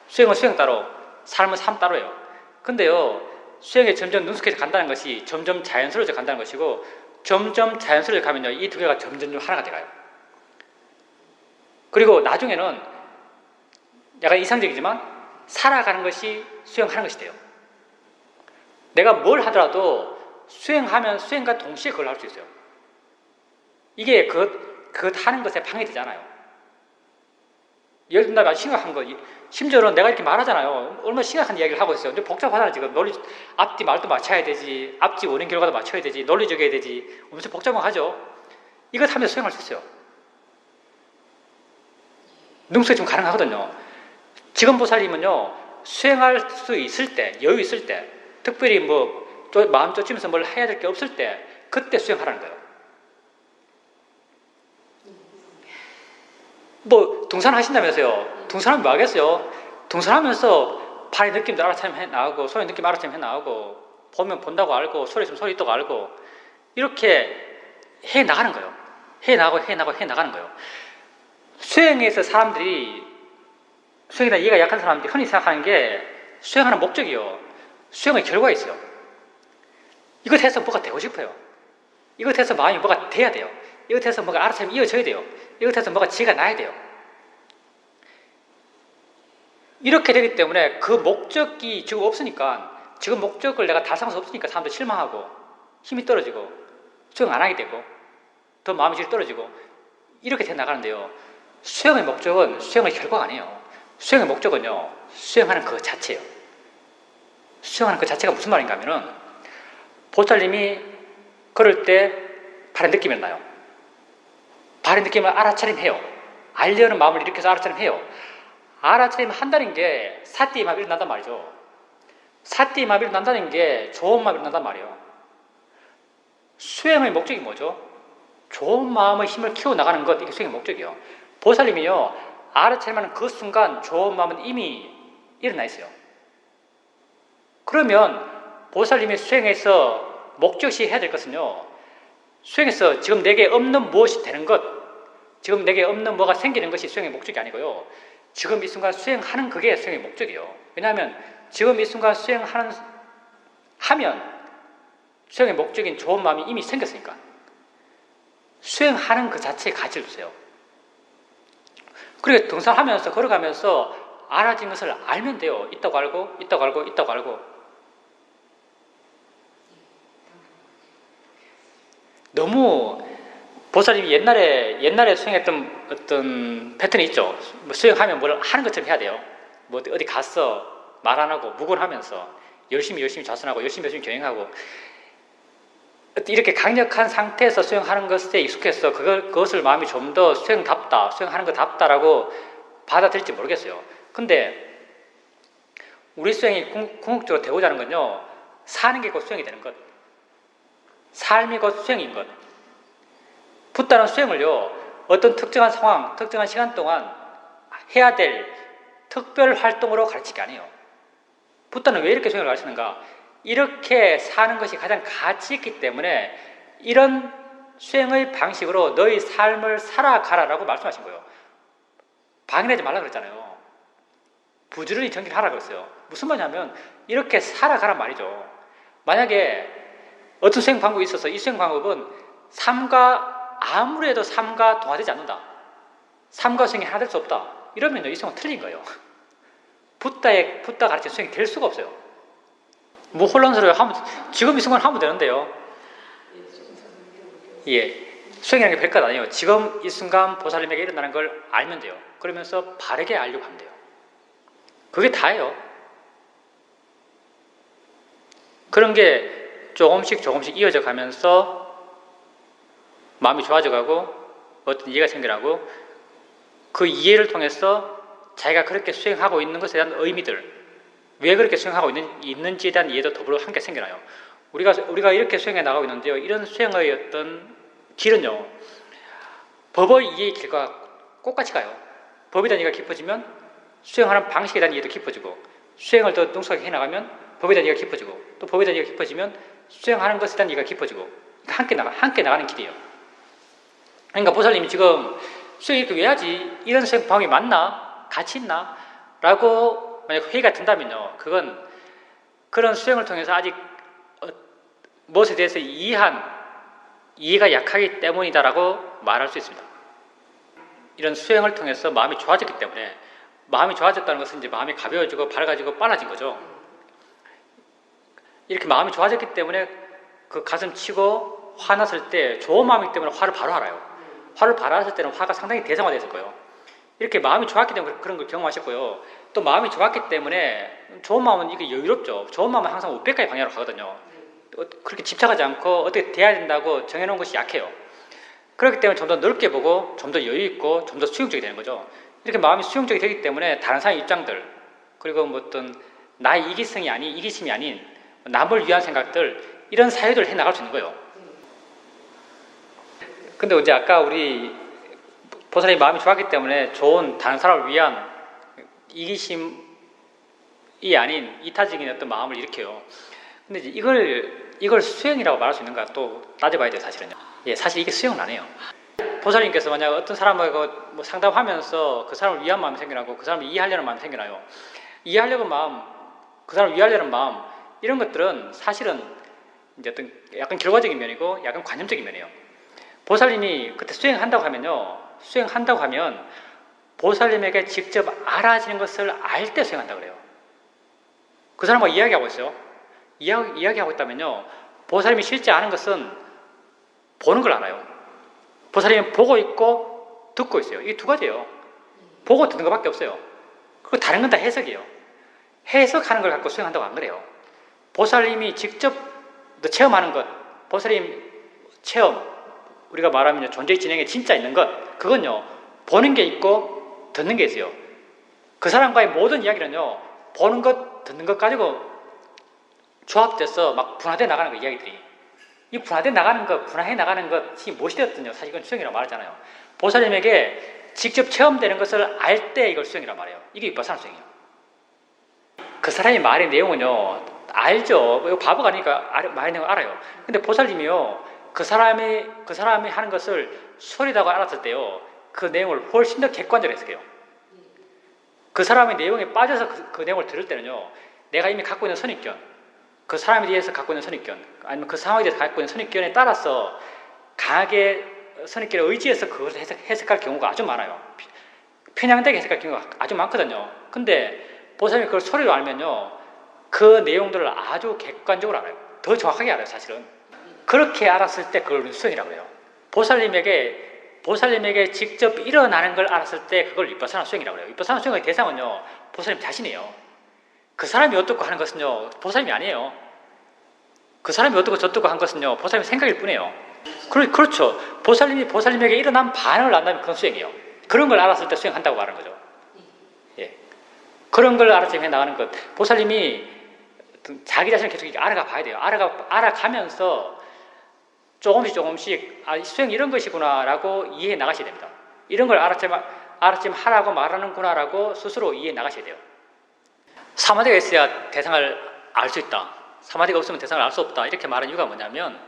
수행은 수행 따로, 삶은 삶 따로예요. 근데요, 수행에 점점 능숙해져 간다는 것이 점점 자연스러워져 간다는 것이고, 점점 자연스러워져 가면요, 이 두 개가 점점 하나가 돼가요. 그리고 나중에는 약간 이상적이지만 살아가는 것이 수행하는 것이 돼요. 내가 뭘 하더라도 수행하면 수행과 동시에 그걸 할 수 있어요. 이게 그것 하는 것에 방해되잖아요. 예를 든다면 아주 심각한 거, 심지어는 내가 이렇게 말하잖아요. 얼마나 심각한 이야기를 하고 있어요. 근데 복잡하잖아요. 지금 앞뒤 말도 맞춰야 되지, 앞뒤 원인 결과도 맞춰야 되지, 논리적이어야 되지, 엄청 복잡하죠. 이것 하면서 수행할 수 있어요. 능수에 좀 가능하거든요. 지금 보살님은요, 수행할 수 있을 때, 여유 있을 때, 특별히 뭐 마음 쫓으면서 뭘 해야 될 게 없을 때, 그때 수행하라는 거예요. 뭐 등산하신다면서요. 등산하면 뭐 하겠어요? 등산하면서 발의 느낌도 알아차림 해나가고, 손의 느낌 알아차림 해나가고, 보면 본다고 알고, 소리 있으면 소리 있다고 알고, 이렇게 해나가는 거예요. 해나가는 거예요. 수행에서 사람들이, 수행에 대한 이해가 약한 사람들이 흔히 생각하는 게, 수행하는 목적이요, 수행의 결과가 있어요. 이것 해서 뭐가 되고 싶어요. 이것 해서 마음이 뭐가 돼야 돼요. 이것 해서 뭐가 알아차림 이어져야 돼요. 이것 해서 뭐가 지가 나야 돼요. 이렇게 되기 때문에 그 목적이 지금 없으니까, 지금 목적을 내가 달성할 수 없으니까 사람들 실망하고, 힘이 떨어지고, 수행 안 하게 되고, 더 마음의 질이 떨어지고, 이렇게 돼 나가는데요. 수행의 목적은 수행의 결과가 아니에요. 수행의 목적은요, 수행하는 그 자체예요. 수행하는 그 자체가 무슨 말인가 하면은, 보살님이 걸을 때 발의 느낌이 나요. 발의 느낌을 알아차림해요. 알려는 마음을 일으켜서 알아차림해요. 알아차림 한다는 게 사띠의 마음이 일어난단 말이죠. 사띠의 마음이 일어난다는 게 좋은 마음이 일어난단 말이에요. 수행의 목적이 뭐죠? 좋은 마음의 힘을 키워나가는 것, 이게 수행의 목적이에요. 보살님이요, 알아차림하는 그 순간 좋은 마음은 이미 일어나 있어요. 그러면 보살님이 수행에서 목적시 해야 될 것은요, 수행에서 지금 내게 없는 무엇이 되는 것, 지금 내게 없는 뭐가 생기는 것이 수행의 목적이 아니고요, 지금 이 순간 수행하는 그게 수행의 목적이에요. 왜냐하면 지금 이 순간 하면 수행의 목적인 좋은 마음이 이미 생겼으니까. 수행하는 그 자체에 가치를 두세요. 그리고 등산하면서, 걸어가면서 알아진 것을 알면 돼요. 있다고 알고, 있다고 알고, 있다고 알고. 너무 보살님이 옛날에 수행했던 어떤 패턴이 있죠. 뭐 수행하면 뭘 하는 것처럼 해야 돼요. 뭐 어디 갔어, 말 안 하고 묵언하면서 열심히 좌선하고 열심히 경영하고, 이렇게 강력한 상태에서 수행하는 것에 익숙해서 그것을 마음이 좀 더 수행하는 것답다라고 받아들일지 모르겠어요. 근데 우리 수행이 궁극적으로 되고자 하는 건요, 사는 게 곧 수행이 되는 것, 삶이 곧 수행인 것. 붓다는 수행을요, 어떤 특정한 상황, 특정한 시간 동안 해야 될 특별 활동으로 가르치는 게 아니에요. 붓다는 왜 이렇게 수행을 가르치는가? 이렇게 사는 것이 가장 가치 있기 때문에 이런 수행의 방식으로 너희 삶을 살아가라라고 말씀하신 거예요. 방해하지 말라 그랬잖아요. 부지런히 전기를 하라 그랬어요. 무슨 말이냐면 이렇게 살아가란 말이죠. 만약에 어떤 수행 방법이 있어서 이 수행 방법은 삶과 아무래도 삶과 동화되지 않는다. 삶과 수행이 하나 될 수 없다. 이러면 이 수행은 틀린 거예요. 붓다 가르친 수행이 될 수가 없어요. 뭐 혼란스러워요. 지금 이 순간 하면 되는데요. 예. 수행이라는 게 별것 아니에요. 지금 이 순간 보살님에게 일어나는 걸 알면 돼요. 그러면서 바르게 알려고 하면 돼요. 그게 다예요. 그런 게 조금씩 이어져 가면서 마음이 좋아져 가고 어떤 이해가 생겨나고 그 이해를 통해서 자기가 그렇게 수행하고 있는 것에 대한 의미들, 왜 그렇게 수행하고 있는지에 대한 이해도 더불어 함께 생겨나요. 우리가 이렇게 수행해 나가고 있는데요. 이런 수행의 어떤 길은요, 법의 이해의 길과 똑같이 가요. 법에 대한 이해가 깊어지면 수행하는 방식에 대한 이해도 깊어지고, 수행을 더 능숙하게 해나가면 법에 대한 이해가 깊어지고, 또 법에 대한 이해가 깊어지면 수행하는 것에 대한 이해가 깊어지고, 함께 나가는 길이에요. 그러니까 보살님이 지금 수행 이렇게 왜 하지? 이런 수행 방법이 맞나? 가치 있나? 라고 만약 회의가 든다면요, 그건 그런 수행을 통해서 아직 무엇에 대해서 이해가 약하기 때문이다라고 말할 수 있습니다. 이런 수행을 통해서 마음이 좋아졌기 때문에, 마음이 좋아졌다는 것은 이제 마음이 가벼워지고 밝아지고 빨라진 거죠. 이렇게 마음이 좋아졌기 때문에 그 가슴 치고 화났을 때 좋은 마음이기 때문에 화를 바로 알아요. 화를 바로 알았을 때는 화가 상당히 대상화됐을 거예요. 이렇게 마음이 좋았기 때문에 그런 걸 경험하셨고요. 또 마음이 좋았기 때문에 좋은 마음은 이게 여유롭죠. 좋은 마음은 항상 우백가의 방향으로 가거든요. 그렇게 집착하지 않고 어떻게 돼야 된다고 정해놓은 것이 약해요. 그렇기 때문에 좀 더 넓게 보고 좀 더 여유 있고 좀 더 수용적이 되는 거죠. 이렇게 마음이 수용적이 되기 때문에 다른 사람의 입장들, 그리고 뭐 어떤 나의 이기심이 아닌 남을 위한 생각들, 이런 사유들을 해나갈 수 있는 거예요. 근데 이제 아까 우리 보살이 마음이 좋았기 때문에 좋은 다른 사람을 위한 이기심이 아닌 이타적인 어떤 마음을 일으켜요. 근데 이제 이걸 수행이라고 말할 수 있는가 또 따져봐야 돼요, 사실은요. 예, 사실 이게 수행은 안 해요. 보살님께서 만약 어떤 사람하고 뭐 상담하면서 그 사람을 위한 마음이 생겨나고 그 사람을 이해하려는 마음이 생겨나요. 이해하려는 마음, 그 사람을 위하려는 마음, 이런 것들은 사실은 이제 어떤 약간 결과적인 면이고 약간 관념적인 면이에요. 보살님이 그때 수행한다고 하면 보살님에게 직접 알아지는 것을 알 때 수행한다고 그래요. 그 사람과 이야기하고 있어요. 이야기하고 있다면요, 보살님이 실제 아는 것은 보는 걸 알아요. 보살님은 보고 있고 듣고 있어요. 이게 두 가지예요. 보고 듣는 것밖에 없어요. 그리고 다른 건 다 해석이에요. 해석하는 걸 갖고 수행한다고 안 그래요. 보살님이 직접 체험하는 것, 보살님 체험, 우리가 말하면 존재의 진행에 진짜 있는 것, 그건요, 보는 게 있고 듣는 게 있어요. 그 사람과의 모든 이야기는요, 보는 것, 듣는 것 가지고 조합돼서 막 분화돼 나가는 거, 이야기들이. 이 분화해 나가는 것이 무엇이 되었든요, 사실 이건 수행이라고 말하잖아요. 보살님에게 직접 체험되는 것을 알 때 이걸 수행이라고 말해요. 이게 위파사나 수행이에요. 그 사람이 말의 내용은요, 알죠. 이거 바보가 아니니까 말의 내용을 알아요. 근데 보살님이요, 그 사람이 하는 것을 소리라고 알았을 때요, 그 내용을 훨씬 더 객관적으로 해석해요. 그 사람의 내용에 빠져서 그 내용을 들을 때는요, 내가 이미 갖고 있는 선입견, 그 사람에 대해서 갖고 있는 선입견, 아니면 그 상황에 대해서 갖고 있는 선입견에 따라서 강하게 선입견에 의지해서 그것을 해석할 경우가 아주 많아요. 편향되게 해석할 경우가 아주 많거든요. 근데 보살님이 그걸 소리로 알면요, 그 내용들을 아주 객관적으로 알아요. 더 정확하게 알아요, 사실은. 그렇게 알았을 때 그걸 수행이라고 해요. 보살님에게 직접 일어나는 걸 알았을 때 그걸 위파사나 수행이라고 해요. 위파사나 수행의 대상은요, 보살님 자신이에요. 그 사람이 어떻고 하는 것은요, 보살님이 아니에요. 그 사람이 어떻고 저떻고 한 것은요, 보살님의 생각일 뿐이에요. 그렇죠. 보살님에게 일어난 반응을 안다면 그건 수행이에요. 그런 걸 알았을 때 수행한다고 말하는 거죠. 예. 그런 걸 알아서 해 나가는 것. 보살님이 자기 자신을 계속 알아가 봐야 돼요. 알아가면서 조금씩 수행 이런 것이구나라고 이해해 나가셔야 됩니다. 이런 걸 알았지만 하라고 말하는구나라고 스스로 이해해 나가셔야 돼요. 사마디가 있어야 대상을 알 수 있다. 사마디가 없으면 대상을 알 수 없다. 이렇게 말한 이유가 뭐냐면,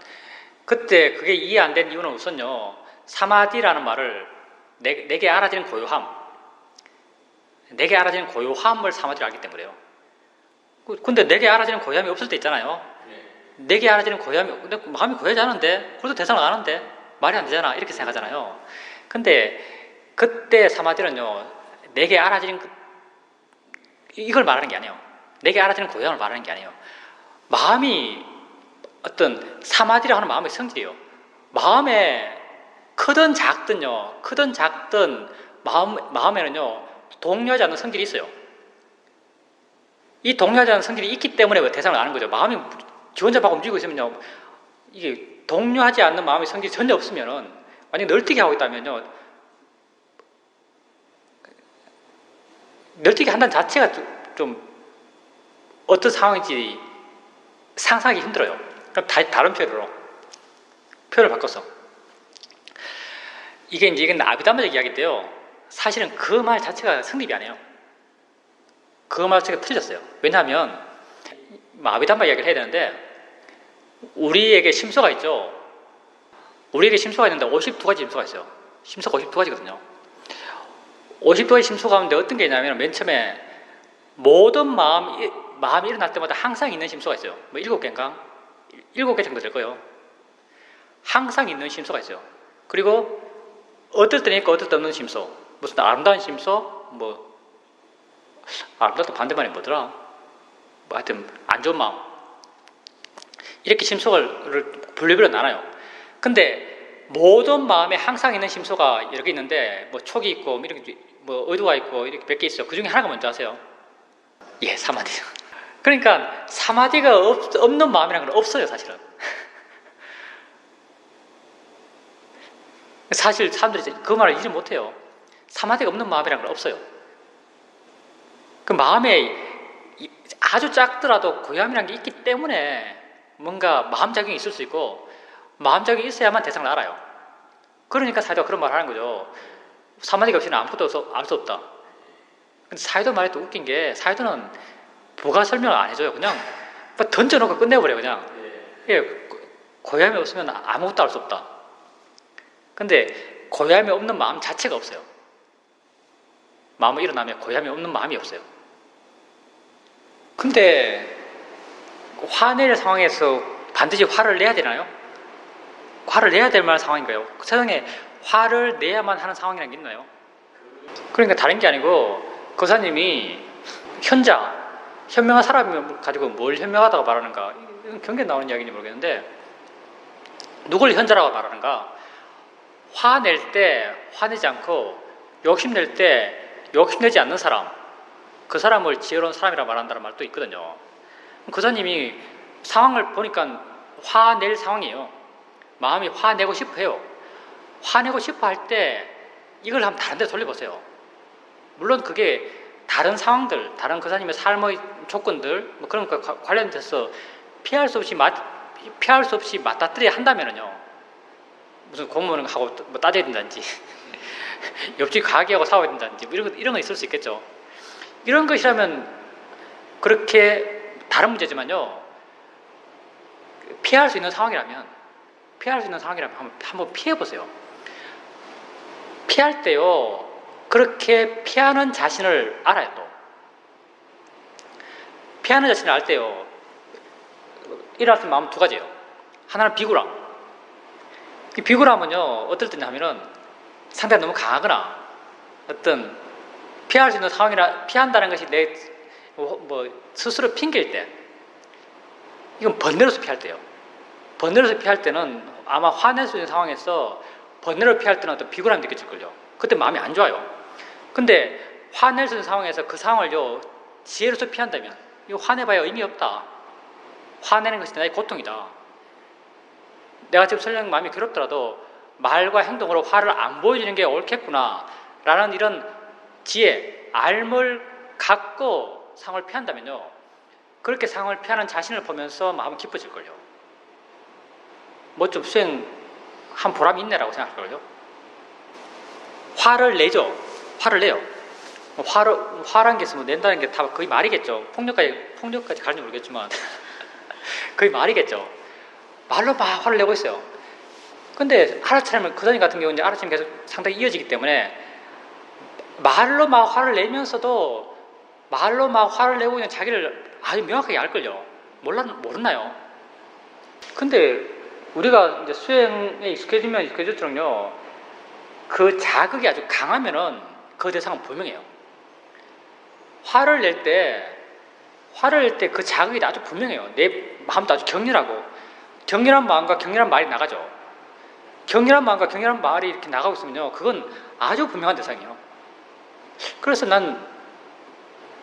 그때 그게 이해 안 된 이유는 우선요, 사마디라는 말을 내게 알아지는 고요함, 내게 알아지는 고요함을 사마디로 알기 때문에요. 근데 내게 알아지는 고요함이 없을 때 있잖아요. 내게 알아지는 고요함이, 근데 마음이 고요하지 않은데, 그래도 대상을 아는데, 말이 안 되잖아 이렇게 생각하잖아요. 근데 그때 사마디는요, 내게 알아지는 이걸 말하는 게 아니에요. 내게 알아지는 고향을 말하는 게 아니에요. 마음이 어떤 사마디라고 하는 마음의 성질이에요. 마음에 크든 작든요, 크든 작든 마음에는요 동요하지 않는 성질이 있어요. 이 동요하지 않는 성질이 있기 때문에 대상을 아는 거죠. 마음이 지 혼자 막 움직이고 있으면요, 이게 동요하지 않는 마음의 성질이 전혀 없으면은, 완전히 널뛰기 하고 있다면요, 널뛰기 한다는 자체가 좀 어떤 상황인지 상상하기 힘들어요. 그럼 다른 표현을 바꿔서, 이건 아비담마적 이야기인데요, 사실은 그 말 자체가 성립이 안 해요. 그 말 자체가 틀렸어요. 왜냐하면 아비담마 이야기를 해야 되는데, 우리에게 심소가 있죠. 우리에게 심소가 있는데 52가지 심소가 있어요. 심소가 52가지거든요. 52가지 심소 가운데 어떤 게 있냐면, 맨 처음에 모든 마음이 일어날 때마다 항상 있는 심소가 있어요. 뭐 7개인가? 7개 정도 될 거예요. 항상 있는 심소가 있어요. 그리고 어떨 때는 있고 어떨 때 없는 심소. 무슨 아름다운 심소? 뭐 아름답다 반대말이 뭐더라? 뭐 하여튼 안 좋은 마음. 이렇게 심소를 분류별로 나눠요. 근데 모든 마음에 항상 있는 심소가 여러 개 있는데, 뭐 촉이 있고 이렇게 뭐 의도가 있고 이렇게 몇 개 있어요. 그 중에 하나가 뭔지 아세요? 예, 사마디. 그러니까 사마디가 없는 마음이라는 건 없어요, 사실은. 사실 사람들이 그 말을 이해 못해요. 사마디가 없는 마음이라는 건 없어요. 그 마음에 아주 작더라도 고요함이라는 게 있기 때문에 뭔가 마음작용이 있을 수 있고, 마음작용이 있어야만 대상을 알아요. 그러니까 사이도가 그런 말을 하는 거죠. 사마디가 없이는 아무것도 알 수 없다. 근데 사이도 말이 또 웃긴 게, 사이도는 부가 설명을 안 해줘요. 그냥 던져놓고 끝내버려요. 그냥. 예, 고요함이 없으면 아무것도 알 수 없다. 근데 고요함이 없는 마음 자체가 없어요. 마음이 일어나면 고요함이 없는 마음이 없어요. 근데 화낼 상황에서 반드시 화를 내야 되나요? 화를 내야 될 만한 상황인가요? 세상에 화를 내야만 하는 상황이라는 게 있나요? 그러니까 다른 게 아니고, 거사님이 현명한 사람을 가지고 뭘 현명하다고 말하는가, 이건 경계에 나오는 이야기인지 모르겠는데, 누굴 현자라고 말하는가? 화낼 때 화내지 않고 욕심낼 때 욕심내지 않는 사람, 그 사람을 지혜로운 사람이라고 말한다는 말도 있거든요. 거사님이 상황을 보니까 화낼 상황이에요. 마음이 화내고 싶어 해요. 화내고 싶어 할 때 이걸 한번 다른 데 돌려보세요. 물론 그게 다른 상황들, 다른 거사님의 삶의 조건들, 뭐 그런 거 관련돼서 피할 수 없이 맞닥뜨려야 한다면요, 무슨 공무원을 하고 뭐 따져야 된다든지 옆집 가게하고 싸워야 된다든지 뭐 이런 거 있을 수 있겠죠. 이런 것이라면 그렇게 다른 문제지만요, 피할 수 있는 상황이라면 한번 피해보세요. 피할 때요, 그렇게 피하는 자신을 알아요. 또 피하는 자신을 알 때요, 일어날 수 있는 마음은 두 가지예요. 하나는 비굴함. 이 비굴함은요, 어떨 때냐 하면은 상대가 너무 강하거나, 어떤 피할 수 있는 상황이라 피한다는 것이 내 스스로 핑계일 때, 이건 번뇌로서 피할 때요. 번뇌로서 피할 때는 아마 화낼 수 있는 상황에서 번뇌로 피할 때는 어떤 비굴함이 느껴질걸요. 그때 마음이 안 좋아요. 근데 화낼 수 있는 상황에서 그 상황을요, 지혜로서 피한다면, 이거 화내봐야 의미 없다. 화내는 것이 나의 고통이다. 내가 지금 설령 마음이 괴롭더라도 말과 행동으로 화를 안 보여주는 게 옳겠구나 라는 이런 지혜, 알을 갖고 상황을 피한다면요, 그렇게 상황을 피하는 자신을 보면서 마음은 기뻐질걸요. 뭐 좀 수행한 보람이 있네라고 생각할걸요. 화를 내죠. 화를 내요. 화란 게 있으면 낸다는 게 다 거의 말이겠죠. 폭력까지 가는지 모르겠지만 거의 말이겠죠. 말로 막 화를 내고 있어요. 근데 하루차림은 그다니 같은 경우는 하루차림 계속 상당히 이어지기 때문에 말로 막 화를 내면서도 말로 막 화를 내고 있는 자기를 아주 명확하게 알걸요. 모르나요? 근데 우리가 이제 수행에 익숙해지면 익숙해질수록요, 그 자극이 아주 강하면은 그 대상은 분명해요. 화를 낼 때 그 자극이 아주 분명해요. 내 마음도 아주 격렬하고, 격렬한 마음과 격렬한 말이 나가죠. 격렬한 마음과 격렬한 말이 이렇게 나가고 있으면요, 그건 아주 분명한 대상이에요. 그래서 난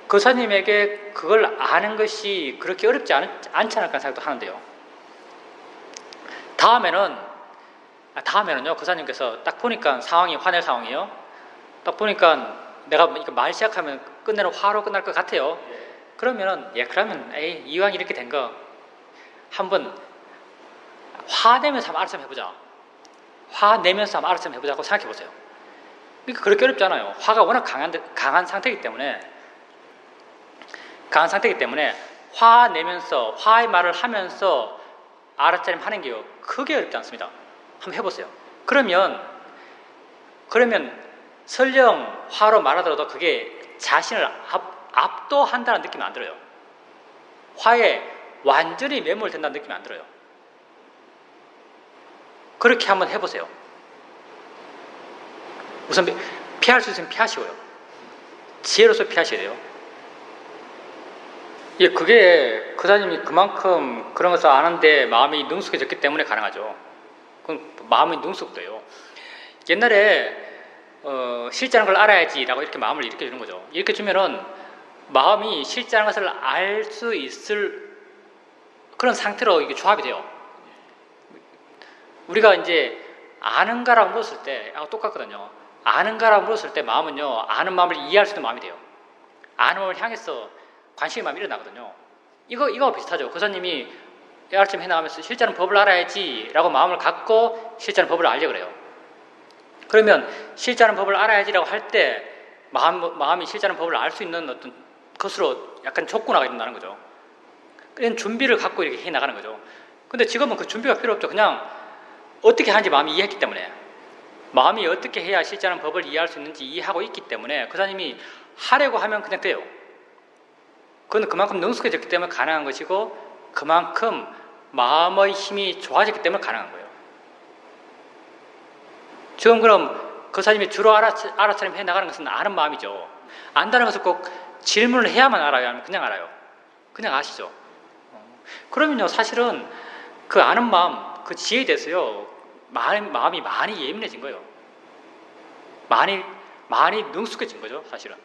거사님에게 그걸 아는 것이 그렇게 어렵지 않지 않을까 생각도 하는데요. 다음에는요, 거사님께서 딱 보니까 상황이 화낼 상황이에요. 딱 보니까 내가 말 시작하면 끝내는 화로 끝날 것 같아요. 그러면은, 그러면, 이왕 이렇게 된 거, 한번 화내면서 한번 알아서 해보자. 화내면서 한번 알아서 해보자고 생각해보세요. 그러니까 그렇게 어렵지 않아요. 화가 워낙 강한 상태이기 때문에, 화내면서, 화의 말을 하면서 알아차림 하는 게 크게 어렵지 않습니다. 한번 해보세요. 그러면 설령 화로 말하더라도 그게 자신을 압도한다는 느낌이 안 들어요. 화에 완전히 매몰된다는 느낌이 안 들어요. 그렇게 한번 해보세요. 우선 피할 수 있으면 피하시고요. 지혜로서 피하셔야 돼요. 그게 거사님이 그만큼 그런 것을 아는데 마음이 능숙해졌기 때문에 가능하죠. 그건 마음이 능숙돼요. 옛날에 실제라는 걸 알아야지라고 이렇게 마음을 일으켜주는 거죠. 이렇게 주면은 마음이 실제라는 것을 알 수 있을 그런 상태로 이게 조합이 돼요. 우리가 이제 아는가라고 물었을 때 똑같거든요. 아는가라고 물었을 때 마음은요, 아는 마음을 이해할 수 있는 마음이 돼요. 아는 마음을 향해서 관심의 마음이 일어나거든요. 이거 비슷하죠. 거사님이 깨알침 해나가면서 실제는 법을 알아야지 라고 마음을 갖고 실제는 법을 알려고 그래요. 그러면 실제는 법을 알아야지라고 할 때 마음이 실제는 법을 알 수 있는 어떤 것으로 약간 촉구나가 된다는 거죠. 그런 준비를 갖고 이렇게 해나가는 거죠. 근데 지금은 그 준비가 필요 없죠. 그냥 어떻게 하는지 마음이 이해했기 때문에, 마음이 어떻게 해야 실제는 법을 이해할 수 있는지 이해하고 있기 때문에 거사님이 하려고 하면 그냥 돼요. 그건 그만큼 능숙해졌기 때문에 가능한 것이고, 그만큼 마음의 힘이 좋아졌기 때문에 가능한 거예요. 지금 그럼 거사님이 주로 알아차림 해나가는 것은 아는 마음이죠. 안다는 것을 꼭 질문을 해야만 알아요? 아니면 그냥 알아요? 그냥 아시죠? 그러면요, 사실은 그 아는 마음, 그 지혜에 대해서요, 마음이 많이 예민해진 거예요. 많이 능숙해진 거죠, 사실은.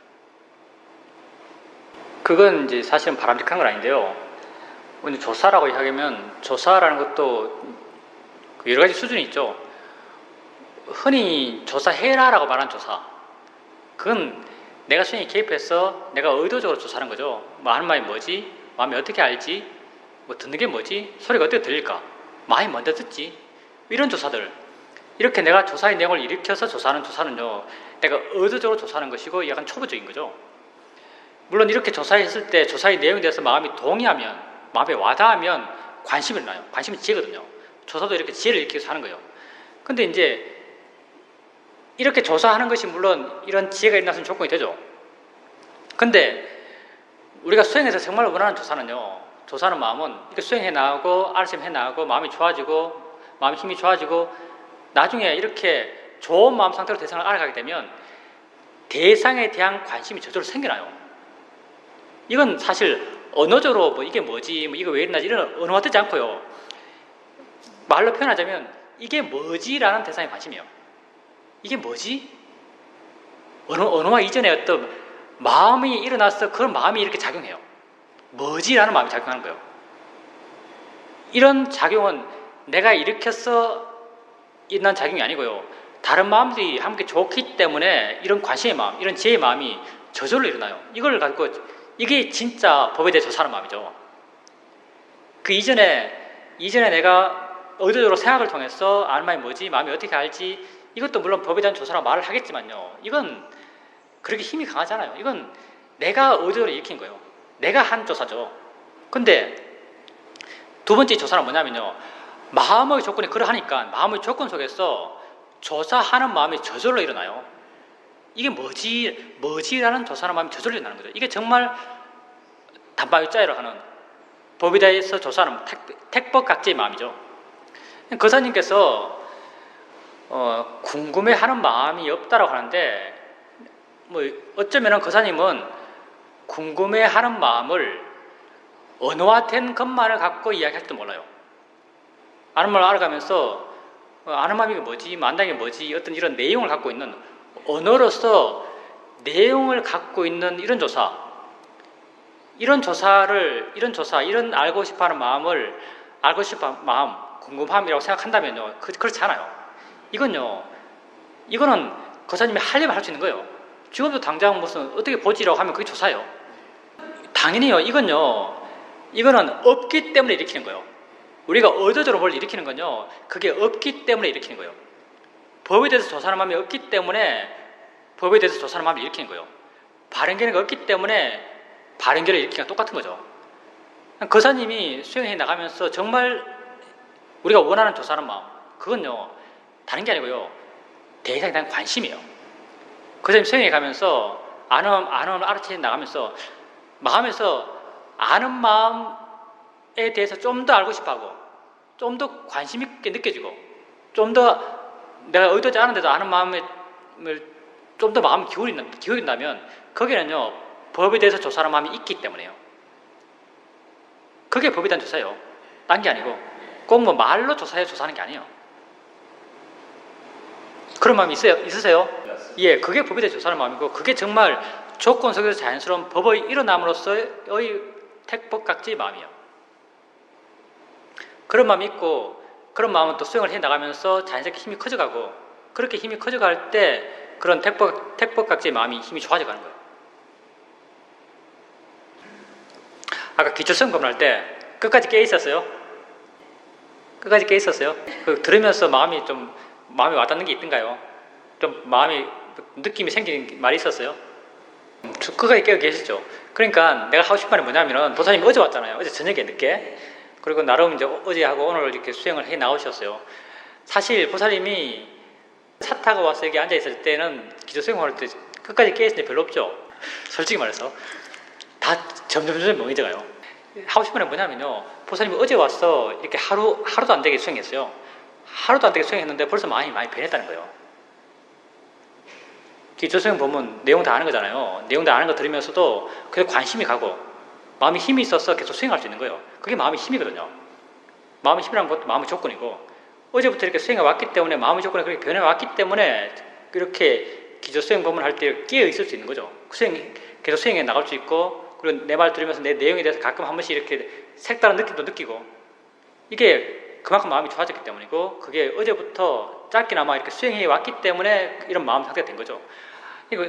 그건 이제 사실은 바람직한 건 아닌데요. 오늘 조사라고 이야기하면, 조사라는 것도 여러 가지 수준이 있죠. 흔히 조사해라라고 말하는 조사, 그건 내가 수행에 개입해서 내가 의도적으로 조사하는 거죠. 하는 말이 뭐지? 마음이 어떻게 알지? 듣는 게 뭐지? 소리가 어떻게 들릴까? 마음이 먼저 듣지? 이런 조사들, 이렇게 내가 조사의 내용을 일으켜서 조사하는 조사는요, 내가 의도적으로 조사하는 것이고 약간 초보적인 거죠. 물론 이렇게 조사했을 때 조사의 내용에 대해서 마음이 동의하면, 마음에 와닿으면 관심이 일어나요. 관심이 지혜거든요. 조사도 이렇게 지혜를 일으켜서 하는 거예요. 근데 이제 이렇게 조사하는 것이 물론 이런 지혜가 일어나서 조건이 되죠. 근데 우리가 수행해서 정말 원하는 조사는요, 조사하는 마음은 이렇게 수행해 나가고 알심 해 나가고 마음이 좋아지고 마음의 힘이 좋아지고 나중에 이렇게 좋은 마음 상태로 대상을 알아가게 되면 대상에 대한 관심이 저절로 생겨나요. 이건 사실 언어적으로 이게 뭐지, 이거 왜 이러나지 이런 언어가 뜨지 않고요, 말로 표현하자면 이게 뭐지라는 대상의 관심이에요. 이게 뭐지? 언어와 이전에 어떤 마음이 일어나서 그런 마음이 이렇게 작용해요. 뭐지라는 마음이 작용하는 거예요. 이런 작용은 내가 일으켜서 일어난 작용이 아니고요, 다른 마음들이 함께 좋기 때문에 이런 관심의 마음, 이런 지혜의 마음이 저절로 일어나요. 이걸 갖고 이게 진짜 법에 대해 조사하는 마음이죠. 그 이전에 내가 의도적으로 생각을 통해서 아는 마음이 뭐지, 마음이 어떻게 알지, 이것도 물론 법에 대한 조사라고 말을 하겠지만요, 이건 그렇게 힘이 강하잖아요. 이건 내가 의도적으로 일으킨 거예요. 내가 한 조사죠. 근데 두 번째 조사는 뭐냐면요, 마음의 조건이 그러하니까 마음의 조건 속에서 조사하는 마음이 저절로 일어나요. 이게 뭐지라는 조사하는 마음이 저절로 일어나는 거죠. 이게 정말 단바위자이로 하는 법에 대해서 조사하는 택법각제의 마음이죠. 거사님께서 궁금해하는 마음이 없다라고 하는데, 뭐 어쩌면은 거사님은 궁금해하는 마음을 언어화된 것만을 갖고 이야기할지도 몰라요. 아는 마음을 알아가면서 아는 마음이 뭐지, 만당이 뭐지, 어떤 이런 내용을 갖고 있는, 언어로서 내용을 갖고 있는 이런 조사, 이런 알고 싶어하는 마음을, 알고 싶어하는 마음, 궁금함이라고 생각한다면요, 그렇지 않아요. 이거는 거사님이 하려면 할 수 있는 거예요. 지금도 당장 무슨 어떻게 보지라고 하면 그게 조사예요. 당연히요. 이거는 없기 때문에 일으키는 거예요. 우리가 의도적으로 뭘 일으키는 건요, 그게 없기 때문에 일으키는 거예요. 법에 대해서 조사하는 마음이 없기 때문에 법에 대해서 조사하는 마음을 일으키는 거예요. 바른견해가 없기 때문에 바른견해를 일으키기가 똑같은 거죠. 거사님이 수행해 나가면서 정말 우리가 원하는 조사하는 마음, 그건요 다른 게 아니고요, 대상에 대한 관심이에요. 거사님 수행해 가면서 아는 알아채 나가면서 마음에서 아는 마음에 대해서 좀 더 알고 싶어하고, 좀 더 관심 있게 느껴지고, 좀 더 내가 의도하지 않은데도 아는 마음을 좀 더 마음이 기울인다면 거기는요 법에 대해서 조사하는 마음이 있기 때문에요. 그게 법에 대한 조사예요. 딴 게 아니고 꼭 뭐 말로 조사하는 게 아니에요. 그런 마음이 있으세요? 예, 그게 법에 대해 조사하는 마음이고, 그게 정말 조건 속에서 자연스러운 법의 일어남으로서의 택법각지의 마음이에요. 그런 마음이 있고, 그런 마음은 또 수행을 해 나가면서 자연스럽게 힘이 커져가고, 그렇게 힘이 커져갈 때 그런 택법각지의 마음이 힘이 좋아져가는 거예요. 아까 기초수행 법문할 때 끝까지 깨 있었어요? 끝까지 깨 있었어요? 들으면서 마음이 와닿는 게 있던가요? 좀 마음이 느낌이 생기는 말이 있었어요? 끝까지 깨어 계시죠? 그러니까 내가 하고 싶은 말이 뭐냐면은, 보사님이 어제 왔잖아요. 어제 저녁에 늦게. 그리고 나름 이제 어제하고 오늘 이렇게 수행을 해 나오셨어요. 사실 보사님이 차 타고 와서 여기 앉아 있을 때는 기초 수행할 때 끝까지 깨 있을 때 별로 없죠. 솔직히 말해서 다 점점 멍해져가요. 하고 싶은 말이 뭐냐면요, 보사님이 어제 와서 이렇게 하루도 안 되게 수행했어요. 하루도 안 되게 수행했는데 벌써 많이 변했다는 거예요. 기초 수행 보면 내용 다 아는 거잖아요. 내용 다 아는 거 들으면서도 그게 관심이 가고 마음이 힘이 있어서 계속 수행할 수 있는 거예요. 그게 마음의 힘이거든요. 마음의 힘이라는 것도 마음의 조건이고, 어제부터 이렇게 수행해 왔기 때문에, 마음의 조건이 그렇게 변해 왔기 때문에 이렇게 기초 수행 법문을 할 때 끼어 있을 수 있는 거죠. 계속 수행해 나갈 수 있고, 그리고 내 말 들으면서 내 내용에 대해서 가끔 한 번씩 이렇게 색다른 느낌도 느끼고, 이게 그만큼 마음이 좋아졌기 때문이고, 그게 어제부터 짧게나마 이렇게 수행해 왔기 때문에 이런 마음 상태가 된 거죠. 이거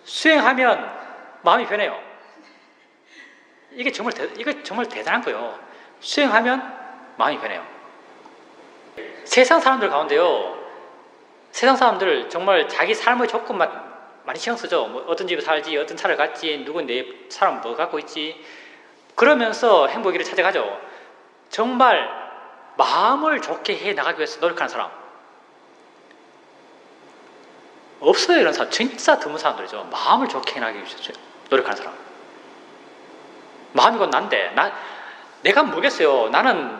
수행하면 마음이 변해요. 이게 정말 대단한 거예요. 수행하면 마음이 변해요. 세상 사람들 가운데요, 세상 사람들 정말 자기 삶의 조건만 많이 신경 쓰죠. 뭐 어떤 집에 살지, 어떤 차를 갖지, 누구 내 사람 뭐 갖고 있지, 그러면서 행복을 찾아가죠. 정말 마음을 좋게 해 나가기 위해서 노력하는 사람 없어요. 이런 사람 진짜 드문 사람들이죠. 마음을 좋게 해 나가기 위해서 노력하는 사람. 마음이 곧 난데, 내가 뭐겠어요. 나는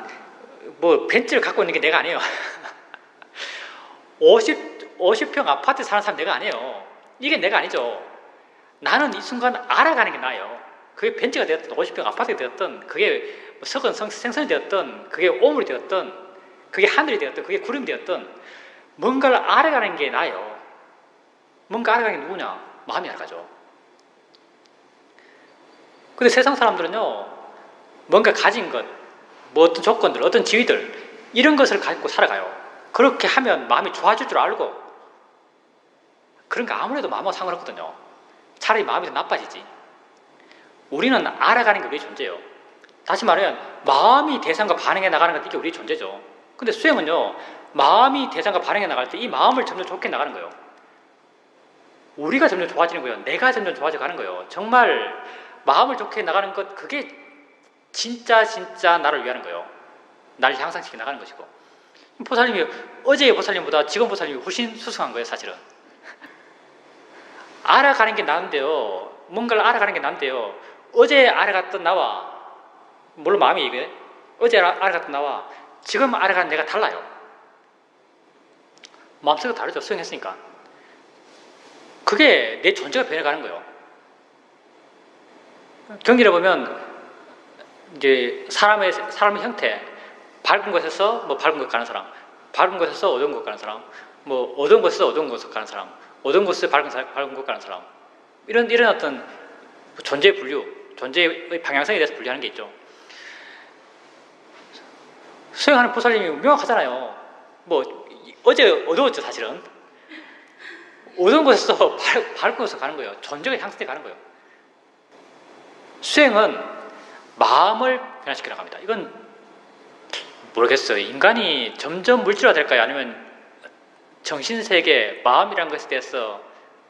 뭐 벤츠를 갖고 있는 게 내가 아니에요. 50평 아파트에 사는 사람 내가 아니에요. 이게 내가 아니죠. 나는 이 순간 알아가는 게 나예요. 그게 벤츠가 되었든 50평 아파트가 되었든, 그게 석은 생선이 되었든, 그게 오물이 되었든, 그게 하늘이 되었든, 그게 구름이 되었든, 뭔가를 알아가는 게 나예요. 뭔가 알아가는 게 누구냐? 마음이 알아가죠. 근데 세상 사람들은요, 뭔가 가진 것, 뭐 어떤 조건들, 어떤 지위들, 이런 것을 갖고 살아가요. 그렇게 하면 마음이 좋아질 줄 알고, 그런 거 아무래도 마음하고 상관없거든요. 차라리 마음이 더 나빠지지. 우리는 알아가는 게 우리의 존재예요. 다시 말하면 마음이 대상과 반응해 나가는 게 이게 우리의 존재죠. 근데 수행은요, 마음이 대상과 반응해 나갈 때 이 마음을 점점 좋게 나가는 거예요. 우리가 점점 좋아지는 거예요. 내가 점점 좋아져 가는 거예요. 정말 마음을 좋게 나가는 것, 그게 진짜 나를 위하는 거예요. 나를 향상시켜 나가는 것이고, 보살님이 어제의 보살님보다 지금 보살님이 훨씬 수승한 거예요. 사실은 알아가는 게 나은데요, 뭔가를 알아가는 게 나은데요, 어제 알아갔던 나와, 물론 마음이 이게 어제 알아갔던 나와 지금 알아가는 내가 달라요. 마음속이 다르죠. 수행했으니까. 그게 내 존재가 변해가는 거예요. 경기를 보면 이제 사람의 형태, 밝은 곳에서 뭐 밝은 곳 가는 사람, 밝은 곳에서 어두운 곳 가는 사람, 뭐 어두운 곳에서 어두운 곳 가는 사람, 어두운 곳에서 밝은 곳 가는 사람, 이런 어떤 존재의 분류, 존재의 방향성에 대해서 분류하는 게 있죠. 수행하는 보살님이 명확하잖아요. 뭐 어제 어두웠죠, 사실은. 어두운 곳에서 밝은 곳으로 가는 거예요. 존재가 향상돼 가는 거예요. 수행은 마음을 변화시켜 나갑니다. 이건 모르겠어요. 인간이 점점 물질화 될까요? 아니면 정신세계, 마음이라는 것에 대해서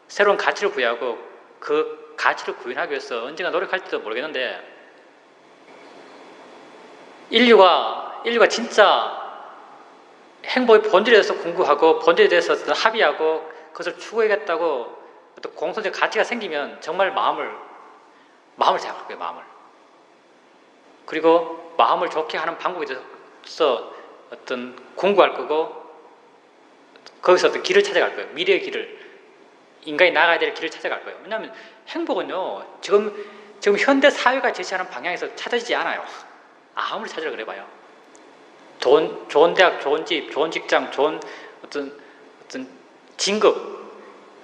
새로운 가치를 부여하고 그 가치를 구현하기 위해서 언젠가 노력할지도 모르겠는데, 인류가 진짜 행복의 본질에 대해서 공부하고 본질에 대해서 합의하고 그것을 추구해야겠다고 어떤 공통적 가치가 생기면 정말 마음을 생각할 거예요. 마음을. 그리고 마음을 좋게 하는 방법에 대해서 어떤 공부할 거고, 거기서 어떤 길을 찾아갈 거예요. 미래의 길을, 인간이 나아가야 될 길을 찾아갈 거예요. 왜냐하면 행복은요, 지금 현대 사회가 제시하는 방향에서 찾아지지 않아요. 아무리 찾으라 그래봐요. 좋은 대학, 좋은 집, 좋은 직장, 좋은 어떤 진급,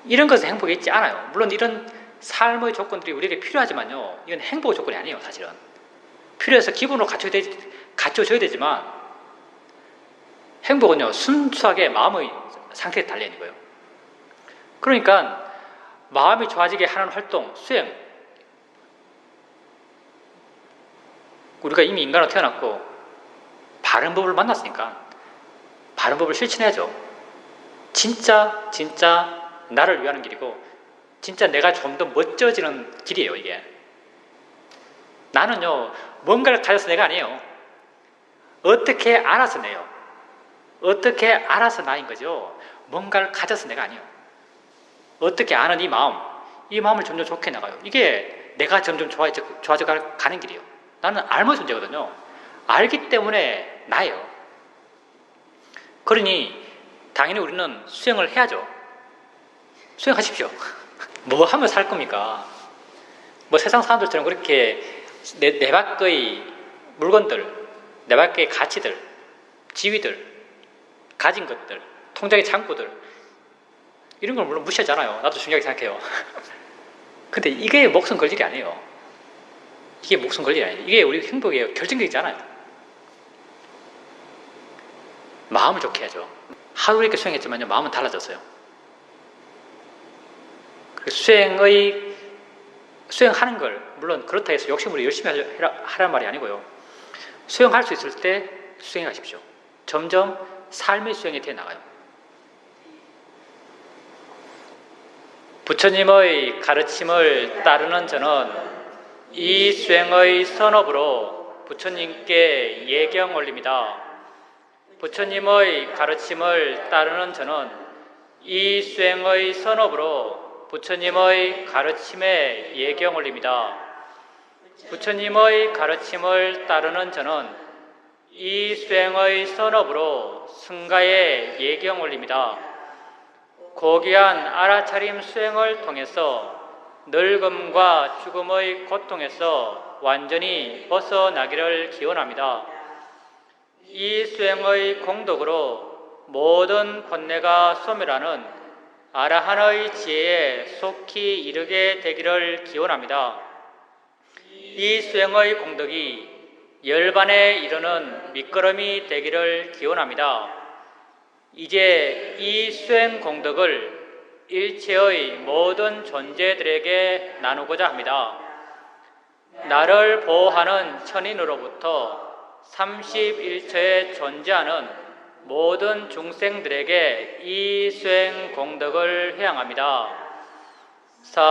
이런 것은 행복이 있지 않아요. 물론 이런 삶의 조건들이 우리에게 필요하지만요, 이건 행복의 조건이 아니에요. 사실은 필요해서 기본으로 갖춰져야 되지만, 행복은요 순수하게 마음의 상태에 달려있는 거예요. 그러니까 마음이 좋아지게 하는 활동, 수행, 우리가 이미 인간으로 태어났고 바른 법을 만났으니까 바른 법을 실천해야죠. 진짜 나를 위하는 길이고, 진짜 내가 좀 더 멋져지는 길이에요. 이게 나는요 뭔가를 가져서 내가 아니에요. 어떻게 알아서 내요. 어떻게 알아서 나인 거죠. 뭔가를 가져서 내가 아니에요. 어떻게 아는 이 마음을 점점 좋게 나가요. 이게 내가 점점 좋아져 가는 길이에요. 나는 알면 존재거든요. 알기 때문에 나예요. 그러니 당연히 우리는 수행을 해야죠. 수행하십시오. 뭐 하면 살 겁니까? 뭐 세상 사람들처럼 그렇게 내 밖의 물건들, 내 밖의 가치들, 지위들, 가진 것들, 통장의 창구들, 이런 걸 물론 무시하잖아요. 나도 중요하게 생각해요. 근데 이게 목숨 걸 일이 아니에요. 이게 목숨 걸 일이 아니에요. 이게 우리 행복에 결정적이지 않아요. 마음을 좋게 해야죠. 하루 이렇게 수행했지만요, 마음은 달라졌어요. 수행하는 걸, 물론 그렇다 해서 욕심으로 열심히 하란 말이 아니고요. 수행할 수 있을 때 수행해 가십시오. 점점 삶의 수행이 되어 나가요. 부처님의 가르침을 따르는 저는 이 수행의 선업으로 부처님께 예경 올립니다. 부처님의 가르침을 따르는 저는 이 수행의 선업으로 부처님의 가르침에 예경 올립니다. 부처님의 가르침을 따르는 저는 이 수행의 선업으로 승가에 예경 올립니다. 고귀한 알아차림 수행을 통해서 늙음과 죽음의 고통에서 완전히 벗어나기를 기원합니다. 이 수행의 공덕으로 모든 번뇌가 소멸하는 아라한의 지혜에 속히 이르게 되기를 기원합니다. 이 수행의 공덕이 열반에 이르는 밑거름이 되기를 기원합니다. 이제 이 수행 공덕을 일체의 모든 존재들에게 나누고자 합니다. 나를 보호하는 천인으로부터 31처에 존재하는 모든 중생들에게 이 수행 공덕을 회양합니다. 사